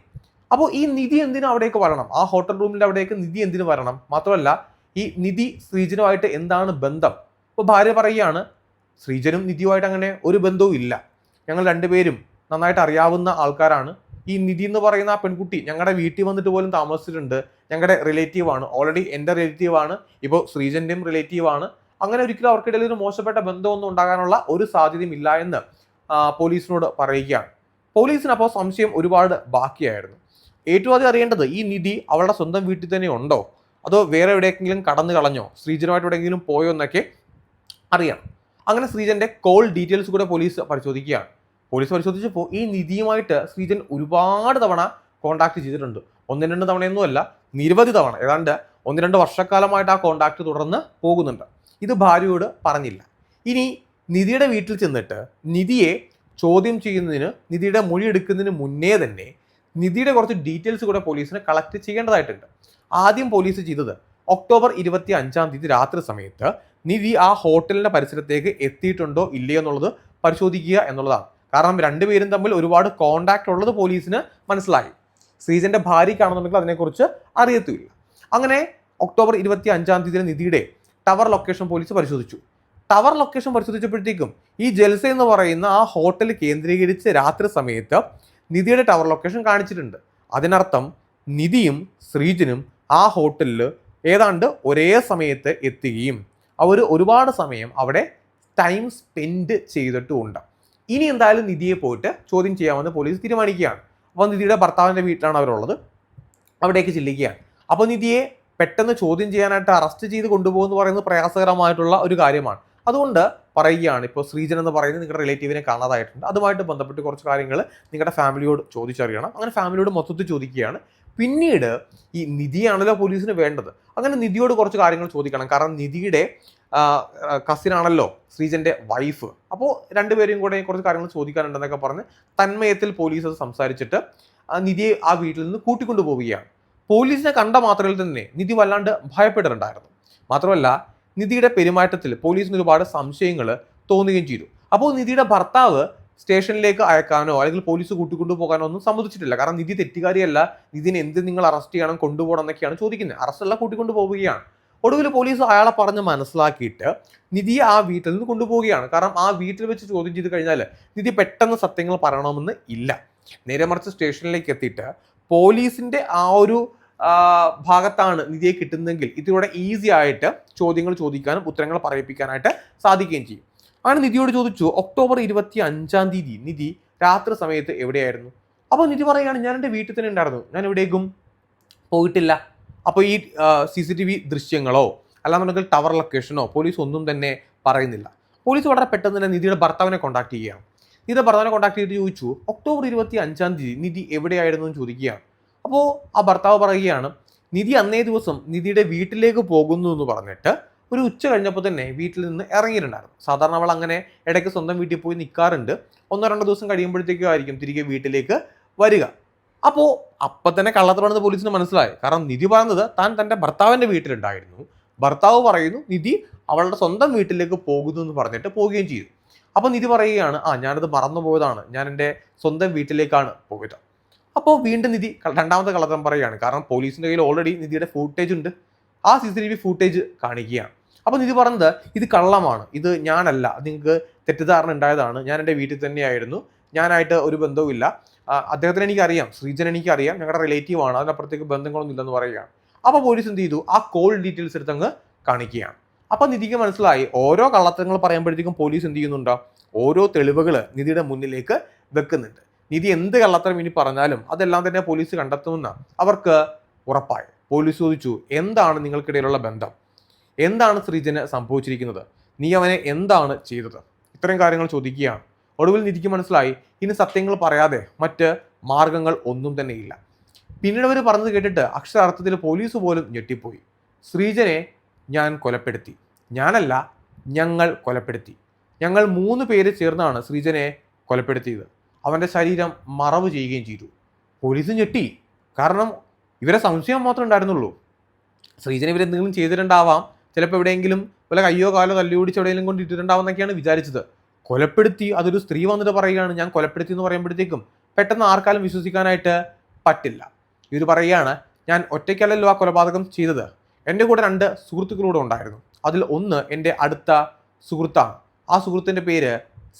അപ്പോൾ ഈ നിധി എന്തിനും അവിടേക്ക് വരണം? ആ ഹോട്ടൽ റൂമിന്റെ അവിടേക്ക് നിധി എന്തിനു വരണം? മാത്രമല്ല ഈ നിധി ശ്രീജനുമായിട്ട് എന്താണ് ബന്ധം? അപ്പോൾ ഭാര്യ പറയുകയാണ്, ശ്രീജനും നിധിയുമായിട്ട് അങ്ങനെ ഒരു ബന്ധവും ഇല്ല. ഞങ്ങൾ രണ്ടുപേരും നന്നായിട്ട് അറിയാവുന്ന ആൾക്കാരാണ്. ഈ നിധി എന്ന് പറയുന്ന ആ പെൺകുട്ടി ഞങ്ങളുടെ വീട്ടിൽ വന്നിട്ട് പോലും താമസിച്ചിട്ടുണ്ട്. ഞങ്ങളുടെ റിലേറ്റീവാണ്, ഓൾറെഡി എൻ്റെ റിലേറ്റീവാണ്, ഇപ്പോൾ ശ്രീജന്റെയും റിലേറ്റീവാണ്. അങ്ങനെ ഒരിക്കലും അവർക്കിടയിൽ ഒരു മോശപ്പെട്ട ബന്ധമൊന്നും ഉണ്ടാകാനുള്ള ഒരു സാധ്യതയും ഇല്ല എന്ന് പോലീസിനോട് പറയുകയാണ്. പോലീസിന് അപ്പോൾ സംശയം ഒരുപാട് ബാക്കിയായിരുന്നു. ഏറ്റവും ആദ്യം അറിയേണ്ടത് ഈ നിധി അവളുടെ സ്വന്തം വീട്ടിൽ തന്നെ ഉണ്ടോ, അതോ വേറെ എവിടെയെങ്കിലും കടന്നു കളഞ്ഞോ, ശ്രീജനുമായിട്ട് എവിടെയെങ്കിലും പോയോ എന്നൊക്കെ അറിയണം. അങ്ങനെ ശ്രീജന്റെ കോൾ ഡീറ്റെയിൽസ് കൂടെ പോലീസ് പരിശോധിക്കുകയാണ്. പോലീസ് പരിശോധിച്ചപ്പോൾ ഈ നിധിയുമായിട്ട് ശ്രീജൻ ഒരുപാട് തവണ കോണ്ടാക്ട് ചെയ്തിട്ടുണ്ട്. 1-2 തവണയൊന്നുമല്ല, നിരവധി തവണ, ഏതാണ്ട് 1-2 വർഷക്കാലമായിട്ട് ആ കോണ്ടാക്ട് തുടർന്ന് പോകുന്നുണ്ട്. ഇത് ഭാര്യയോട് പറഞ്ഞില്ല. ഇനി നിധിയുടെ വീട്ടിൽ ചെന്നിട്ട് നിധിയെ ചോദ്യം ചെയ്യുന്നതിന്, നിധിയുടെ മൊഴി എടുക്കുന്നതിന് മുന്നേ തന്നെ നിധിയുടെ കുറച്ച് ഡീറ്റെയിൽസ് കൂടെ പോലീസിന് കളക്ട് ചെയ്യേണ്ടതായിട്ടുണ്ട്. ആദ്യം പോലീസ് ചെയ്തത് ഒക്ടോബർ 25 രാത്രി സമയത്ത് നിധി ആ ഹോട്ടലിന്റെ പരിസരത്തേക്ക് എത്തിയിട്ടുണ്ടോ ഇല്ലയോ എന്നുള്ളത് പരിശോധിക്കുക എന്നുള്ളതാണ്. കാരണം രണ്ടുപേരും തമ്മിൽ ഒരുപാട് കോണ്ടാക്ട് ഉള്ളത് പോലീസിന് മനസ്സിലായി. ശ്രീജന്റെ ഭാര്യയ്ക്കാണെന്നുണ്ടെങ്കിൽ അതിനെക്കുറിച്ച് അറിയത്തുമില്ല. അങ്ങനെ ഒക്ടോബർ 25 നിധിയുടെ ടവർ ലൊക്കേഷൻ പോലീസ് പരിശോധിച്ചു. ടവർ ലൊക്കേഷൻ പരിശോധിച്ചപ്പോഴത്തേക്കും ഈ ജൽസ എന്ന് പറയുന്ന ആ ഹോട്ടൽ കേന്ദ്രീകരിച്ച് രാത്രി സമയത്ത് നിധിയുടെ ടവർ ലൊക്കേഷൻ കാണിച്ചിട്ടുണ്ട്. അതിനർത്ഥം നിധിയും ശ്രീജനും ആ ഹോട്ടലിൽ ഏതാണ്ട് ഒരേ സമയത്ത് എത്തുകയും അവർ ഒരുപാട് സമയം അവിടെ ടൈം സ്പെൻഡ് ചെയ്തിട്ടുമുണ്ട്. ഇനി എന്തായാലും നിധിയെ പോയിട്ട് ചോദ്യം ചെയ്യാമെന്ന് പോലീസ് തീരുമാനിക്കുകയാണ്. അപ്പോൾ നിധിയുടെ ഭർത്താവിൻ്റെ വീട്ടിലാണ് അവരുള്ളത്. അവിടേക്ക് ചെല്ലുകയാണ്. അപ്പോൾ നിധിയെ പെട്ടെന്ന് ചോദ്യം ചെയ്യാനായിട്ട് അറസ്റ്റ് ചെയ്ത് കൊണ്ടുപോകുമെന്ന് പറയുന്നത് പ്രയാസകരമായിട്ടുള്ള ഒരു കാര്യമാണ്. അതുകൊണ്ട് പറയുകയാണ്, ഇപ്പോൾ ശ്രീജൻ എന്ന് പറയുന്നത് നിങ്ങളുടെ റിലേറ്റീവിനെ കാണാതായിട്ടുണ്ട്, അതുമായിട്ട് ബന്ധപ്പെട്ട് കുറച്ച് കാര്യങ്ങൾ നിങ്ങളുടെ ഫാമിലിയോട് ചോദിച്ചറിയണം. അങ്ങനെ ഫാമിലിയോട് മൊത്തത്തിൽ ചോദിക്കുകയാണ്. പിന്നീട് ഈ നിധിയാണല്ലോ പോലീസിന് വേണ്ടത്. അങ്ങനെ നിധിയോട് കുറച്ച് കാര്യങ്ങൾ ചോദിക്കണം. കാരണം നിധിയുടെ കസിനാണല്ലോ ശ്രീജന്റെ വൈഫ്. അപ്പോൾ രണ്ടുപേരെയും കൂടെ കുറച്ച് കാര്യങ്ങൾ ചോദിക്കാനുണ്ടെന്നൊക്കെ പറഞ്ഞ് തന്മയത്തിൽ പോലീസ് സംസാരിച്ചിട്ട് നിധിയെ ആ വീട്ടിൽ നിന്ന് കൂട്ടിക്കൊണ്ടു പോവുകയാണ്. പോലീസിനെ കണ്ട മാത്രയിൽ തന്നെ നിധി വല്ലാണ്ട് ഭയപ്പെട്ടിട്ടുണ്ടായിരുന്നു. മാത്രമല്ല നിധിയുടെ പെരുമാറ്റത്തിൽ പോലീസിന് ഒരുപാട് സംശയങ്ങൾ തോന്നുകയും ചെയ്തു. അപ്പോൾ നിധിയുടെ ഭർത്താവ് സ്റ്റേഷനിലേക്ക് അയക്കാനോ അല്ലെങ്കിൽ പോലീസ് കൂട്ടിക്കൊണ്ടു പോകാനോ ഒന്നും സമ്മതിച്ചിട്ടില്ല. കാരണം നിധി തെറ്റുകാരിയല്ല, നിധിനെ എന്ത് നിങ്ങൾ അറസ്റ്റ് ചെയ്യണം, കൊണ്ടുപോകണം എന്നൊക്കെയാണ് ചോദിക്കുന്നത്. അറസ്റ്റല്ല, കൂട്ടിക്കൊണ്ടു പോവുകയാണ്. ഒടുവിൽ പോലീസ് അയാളെ പറഞ്ഞ് മനസ്സിലാക്കിയിട്ട് നിധിയെ ആ വീട്ടിൽ നിന്ന് കൊണ്ടുപോവുകയാണ്. കാരണം ആ വീട്ടിൽ വെച്ച് ചോദ്യം ചെയ്ത് കഴിഞ്ഞാൽ നിധി പെട്ടെന്ന് സത്യങ്ങൾ പറയണമെന്ന് ഇല്ല. നേരെ മറിച്ച് സ്റ്റേഷനിലേക്ക് എത്തിയിട്ട് പോലീസിന്റെ ആ ഒരു ഭാഗത്താണ് നിധിയെ കിട്ടുന്നതെങ്കിൽ ഇതിലൂടെ ഈസി ആയിട്ട് ചോദ്യങ്ങൾ ചോദിക്കാനും ഉത്തരങ്ങൾ പറയിപ്പിക്കാനായിട്ട് സാധിക്കുകയും ചെയ്യും. അങ്ങനെ നിധിയോട് ചോദിച്ചു, ഒക്ടോബർ 25 നിധി രാത്രി സമയത്ത് എവിടെയായിരുന്നു? അപ്പോൾ നിധി പറയുകയാണ്, ഞാൻ എൻ്റെ വീട്ടിൽ തന്നെ ഉണ്ടായിരുന്നു, ഞാൻ എവിടേക്കും പോയിട്ടില്ല. അപ്പോൾ ഈ CCTV ദൃശ്യങ്ങളോ അല്ലാന്നുണ്ടെങ്കിൽ ടവർ ലൊക്കേഷനോ പോലീസ് ഒന്നും തന്നെ പറയുന്നില്ല. പോലീസ് വളരെ പെട്ടെന്ന് തന്നെ നിധിയുടെ ഭർത്താവിനെ കോൺടാക്ട് ചെയ്യുകയാണ്. നിധിയുടെ ഭർത്താവിനെ കോൺടാക്ട് ചെയ്തിട്ട് ചോദിച്ചു, ഒക്ടോബർ 25 നിധി എവിടെയായിരുന്നു എന്ന് ചോദിക്കുകയാണ്. അപ്പോൾ ആ ഭർത്താവ് പറയുകയാണ്, നിധി അന്നേ ദിവസം നിധിയുടെ വീട്ടിലേക്ക് പോകുന്നു എന്ന് പറഞ്ഞിട്ട് ഒരു ഉച്ച കഴിഞ്ഞപ്പോൾ തന്നെ വീട്ടിൽ നിന്ന് ഇറങ്ങിയിട്ടുണ്ടായിരുന്നു. സാധാരണ അവൾ അങ്ങനെ ഇടയ്ക്ക് സ്വന്തം വീട്ടിൽ പോയി നിൽക്കാറുണ്ട്. 1-2 ദിവസം കഴിയുമ്പോഴത്തേക്കും ആയിരിക്കും തിരികെ വീട്ടിലേക്ക് വരിക. അപ്പോൾ അപ്പം തന്നെ കള്ളത്തരമാണെന്ന് പോലീസിന് മനസ്സിലായി. കാരണം നിധി പറഞ്ഞത് താൻ തൻ്റെ ഭർത്താവിൻ്റെ വീട്ടിലുണ്ടായിരുന്നു, ഭർത്താവ് പറയുന്നു നിധി അവളുടെ സ്വന്തം വീട്ടിലേക്ക് പോകുന്നു എന്ന് പറഞ്ഞിട്ട് പോവുകയും ചെയ്തു. അപ്പോൾ നിധി പറയുകയാണ്, ഞാനത് മറന്നു പോയതാണ്, ഞാൻ എൻ്റെ സ്വന്തം വീട്ടിലേക്കാണ് പോയത്. അപ്പോൾ വീണ്ടും നിധി രണ്ടാമത്തെ കള്ളത്തരം പറയുകയാണ്. കാരണം പോലീസിൻ്റെ കയ്യിൽ ഓൾറെഡി നിധിയുടെ ഫൂട്ടേജ് ഉണ്ട്. ആ CCTV ഫൂട്ടേജ് കാണിക്കുകയാണ്. അപ്പോൾ നിധി പറഞ്ഞത് ഇത് കള്ളമാണ്, ഇത് ഞാനല്ല, നിങ്ങൾക്ക് തെറ്റിദ്ധാരണ ഉണ്ടായതാണ്, ഞാൻ എൻ്റെ വീട്ടിൽ തന്നെയായിരുന്നു, ഞാനായിട്ട് ഒരു ബന്ധവുമില്ല, അദ്ദേഹത്തിന് എനിക്കറിയാം, ശ്രീജൻ എനിക്കറിയാം, ഞങ്ങളുടെ റിലേറ്റീവ് ആണ്, അതിനപ്പുറത്തേക്ക് ബന്ധങ്ങളൊന്നും ഇല്ലെന്ന് പറയുകയാണ്. അപ്പോൾ പോലീസ് എന്ത് ചെയ്തു, ആ കോൾ ഡീറ്റെയിൽസ് എടുത്തങ്ങ് കാണിക്കുകയാണ്. അപ്പോൾ നിധിക്ക് മനസ്സിലായി, ഓരോ കള്ളത്തരങ്ങൾ പറയുമ്പോഴത്തേക്കും പോലീസ് എന്ത് ചെയ്യുന്നുണ്ടോ, ഓരോ തെളിവുകൾ നിധിയുടെ മുന്നിലേക്ക് വെക്കുന്നുണ്ട്. നിധി എന്ത് കള്ളത്തരം ഇനി പറഞ്ഞാലും അതെല്ലാം തന്നെ പോലീസ് കണ്ടെത്തുമെന്ന് അവർക്ക് ഉറപ്പായി. പോലീസ് ചോദിച്ചു, എന്താണ് നിങ്ങൾക്കിടയിലുള്ള ബന്ധം, എന്താണ് ശ്രീജന് സംഭവിച്ചിരിക്കുന്നത്, നീ അവനെ എന്താണ് ചെയ്തത്, ഇത്തരം കാര്യങ്ങൾ ചോദിക്കുകയാണ്. ഒടുവിൽ നിധിക്ക് മനസ്സിലായി, ഇനി സത്യങ്ങൾ പറയാതെ മറ്റ് മാർഗങ്ങൾ ഒന്നും തന്നെ ഇല്ല. പിന്നീട് അവർ പറഞ്ഞത് കേട്ടിട്ട് അക്ഷരാർത്ഥത്തിൽ പോലീസ് പോലും ഞെട്ടിപ്പോയി. ശ്രീജനെ ഞാൻ കൊലപ്പെടുത്തി, ഞാനല്ല, ഞങ്ങൾ കൊലപ്പെടുത്തി, ഞങ്ങൾ 3 പേര് ചേർന്നാണ് ശ്രീജനെ കൊലപ്പെടുത്തിയത്, അവൻ്റെ ശരീരം മറവ് ചെയ്യുകയും ചെയ്തു. പോലീസ് ഞെട്ടി. കാരണം ഇവരെ സംശയം മാത്രമേ ഉണ്ടായിരുന്നുള്ളൂ. ശ്രീജനെ ഇവരെന്തെങ്കിലും ചെയ്തിട്ടുണ്ടാവാം, ചിലപ്പോൾ എവിടെയെങ്കിലും വല്ല കയ്യോ കാലോ തല്ലുപിടിച്ച് എവിടെയെങ്കിലും കൊണ്ട് ഇട്ടിട്ടുണ്ടാവും എന്നൊക്കെയാണ് വിചാരിച്ചത്. കൊലപ്പെടുത്തി, അതൊരു സ്ത്രീ വന്നിട്ട് പറയുകയാണ് ഞാൻ കൊലപ്പെടുത്തി എന്ന് പറയുമ്പോഴത്തേക്കും പെട്ടെന്ന് ആർക്കാലും വിശ്വസിക്കാനായിട്ട് പറ്റില്ല. ഇവർ പറയുകയാണ് ഞാൻ ഒറ്റയ്ക്കല്ലല്ലോ ആ കൊലപാതകം ചെയ്തത്, എൻ്റെ കൂടെ 2 സുഹൃത്തുക്കളൂടെ ഉണ്ടായിരുന്നു. അതിൽ ഒന്ന് എൻ്റെ അടുത്ത സുഹൃത്താണ്. ആ സുഹൃത്തിൻ്റെ പേര്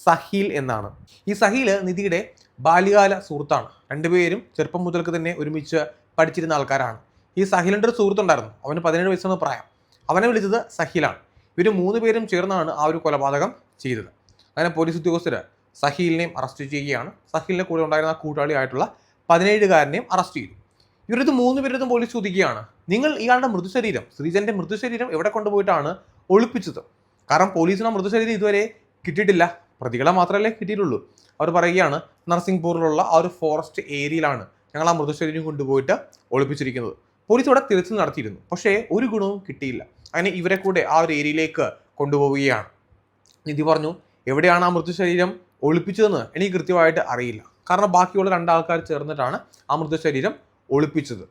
സഹീൽ എന്നാണ്. ഈ സഹീൽ നിധിയുടെ ബാല്യകാല സുഹൃത്താണ്. രണ്ടുപേരും ചെറുപ്പം മുതൽക്ക് തന്നെ ഒരുമിച്ച് പഠിച്ചിരുന്ന ആൾക്കാരാണ്. ഈ സഹീലിൻ്റെ ഒരു സുഹൃത്തുണ്ടായിരുന്നു, അവന് 17 വയസ്സാണ് പ്രായം. അവനെ വിളിച്ചത് സഹീലാണ്. ഇവർ 3 പേരും ചേർന്നാണ് ആ ഒരു കൊലപാതകം ചെയ്തത്. അങ്ങനെ പോലീസ് ഉദ്യോഗസ്ഥർ സഹീലിനെയും അറസ്റ്റ് ചെയ്യുകയാണ്. സഹീലിൻ്റെ കൂടെ ഉണ്ടായിരുന്ന കൂട്ടാളിയായിട്ടുള്ള 17-കാരനെയും അറസ്റ്റ് ചെയ്തു. ഇവരത് 3 പേരതും പോലീസ് ചോദിക്കുകയാണ്, നിങ്ങൾ ഇയാളുടെ മൃതശരീരം, ശ്രീജന്റെ മൃതശരീരം എവിടെ കൊണ്ടുപോയിട്ടാണ് ഒളിപ്പിച്ചത്? കാരണം പോലീസിന് ആ മൃതശരീരം ഇതുവരെ കിട്ടിയിട്ടില്ല, പ്രതികളെ മാത്രമല്ലേ കിട്ടിയിട്ടുള്ളൂ. അവർ പറയുകയാണ് നർസിംഗ്പൂരിലുള്ള ആ ഒരു ഫോറസ്റ്റ് ഏരിയയിലാണ് ഞങ്ങൾ ആ മൃതശരീരം കൊണ്ടുപോയിട്ട് ഒളിപ്പിച്ചിരിക്കുന്നത്. പോലീസ് ഇവിടെ തിരച്ചിൽ നടത്തിയിരുന്നു, പക്ഷേ ഒരു ഗുണവും കിട്ടിയില്ല. അങ്ങനെ ഇവരെ കൂടെ ആ ഒരു ഏരിയയിലേക്ക് കൊണ്ടുപോവുകയാണ്. നിധി പറഞ്ഞു എവിടെയാണ് ആ മൃതശരീരം ഒളിപ്പിച്ചതെന്ന് എനിക്ക് കൃത്യമായിട്ട് അറിയില്ല, കാരണം ബാക്കിയുള്ള 2 ആൾക്കാർ ചേർന്നിട്ടാണ് ആ മൃതശരീരം ഒളിപ്പിച്ചത്.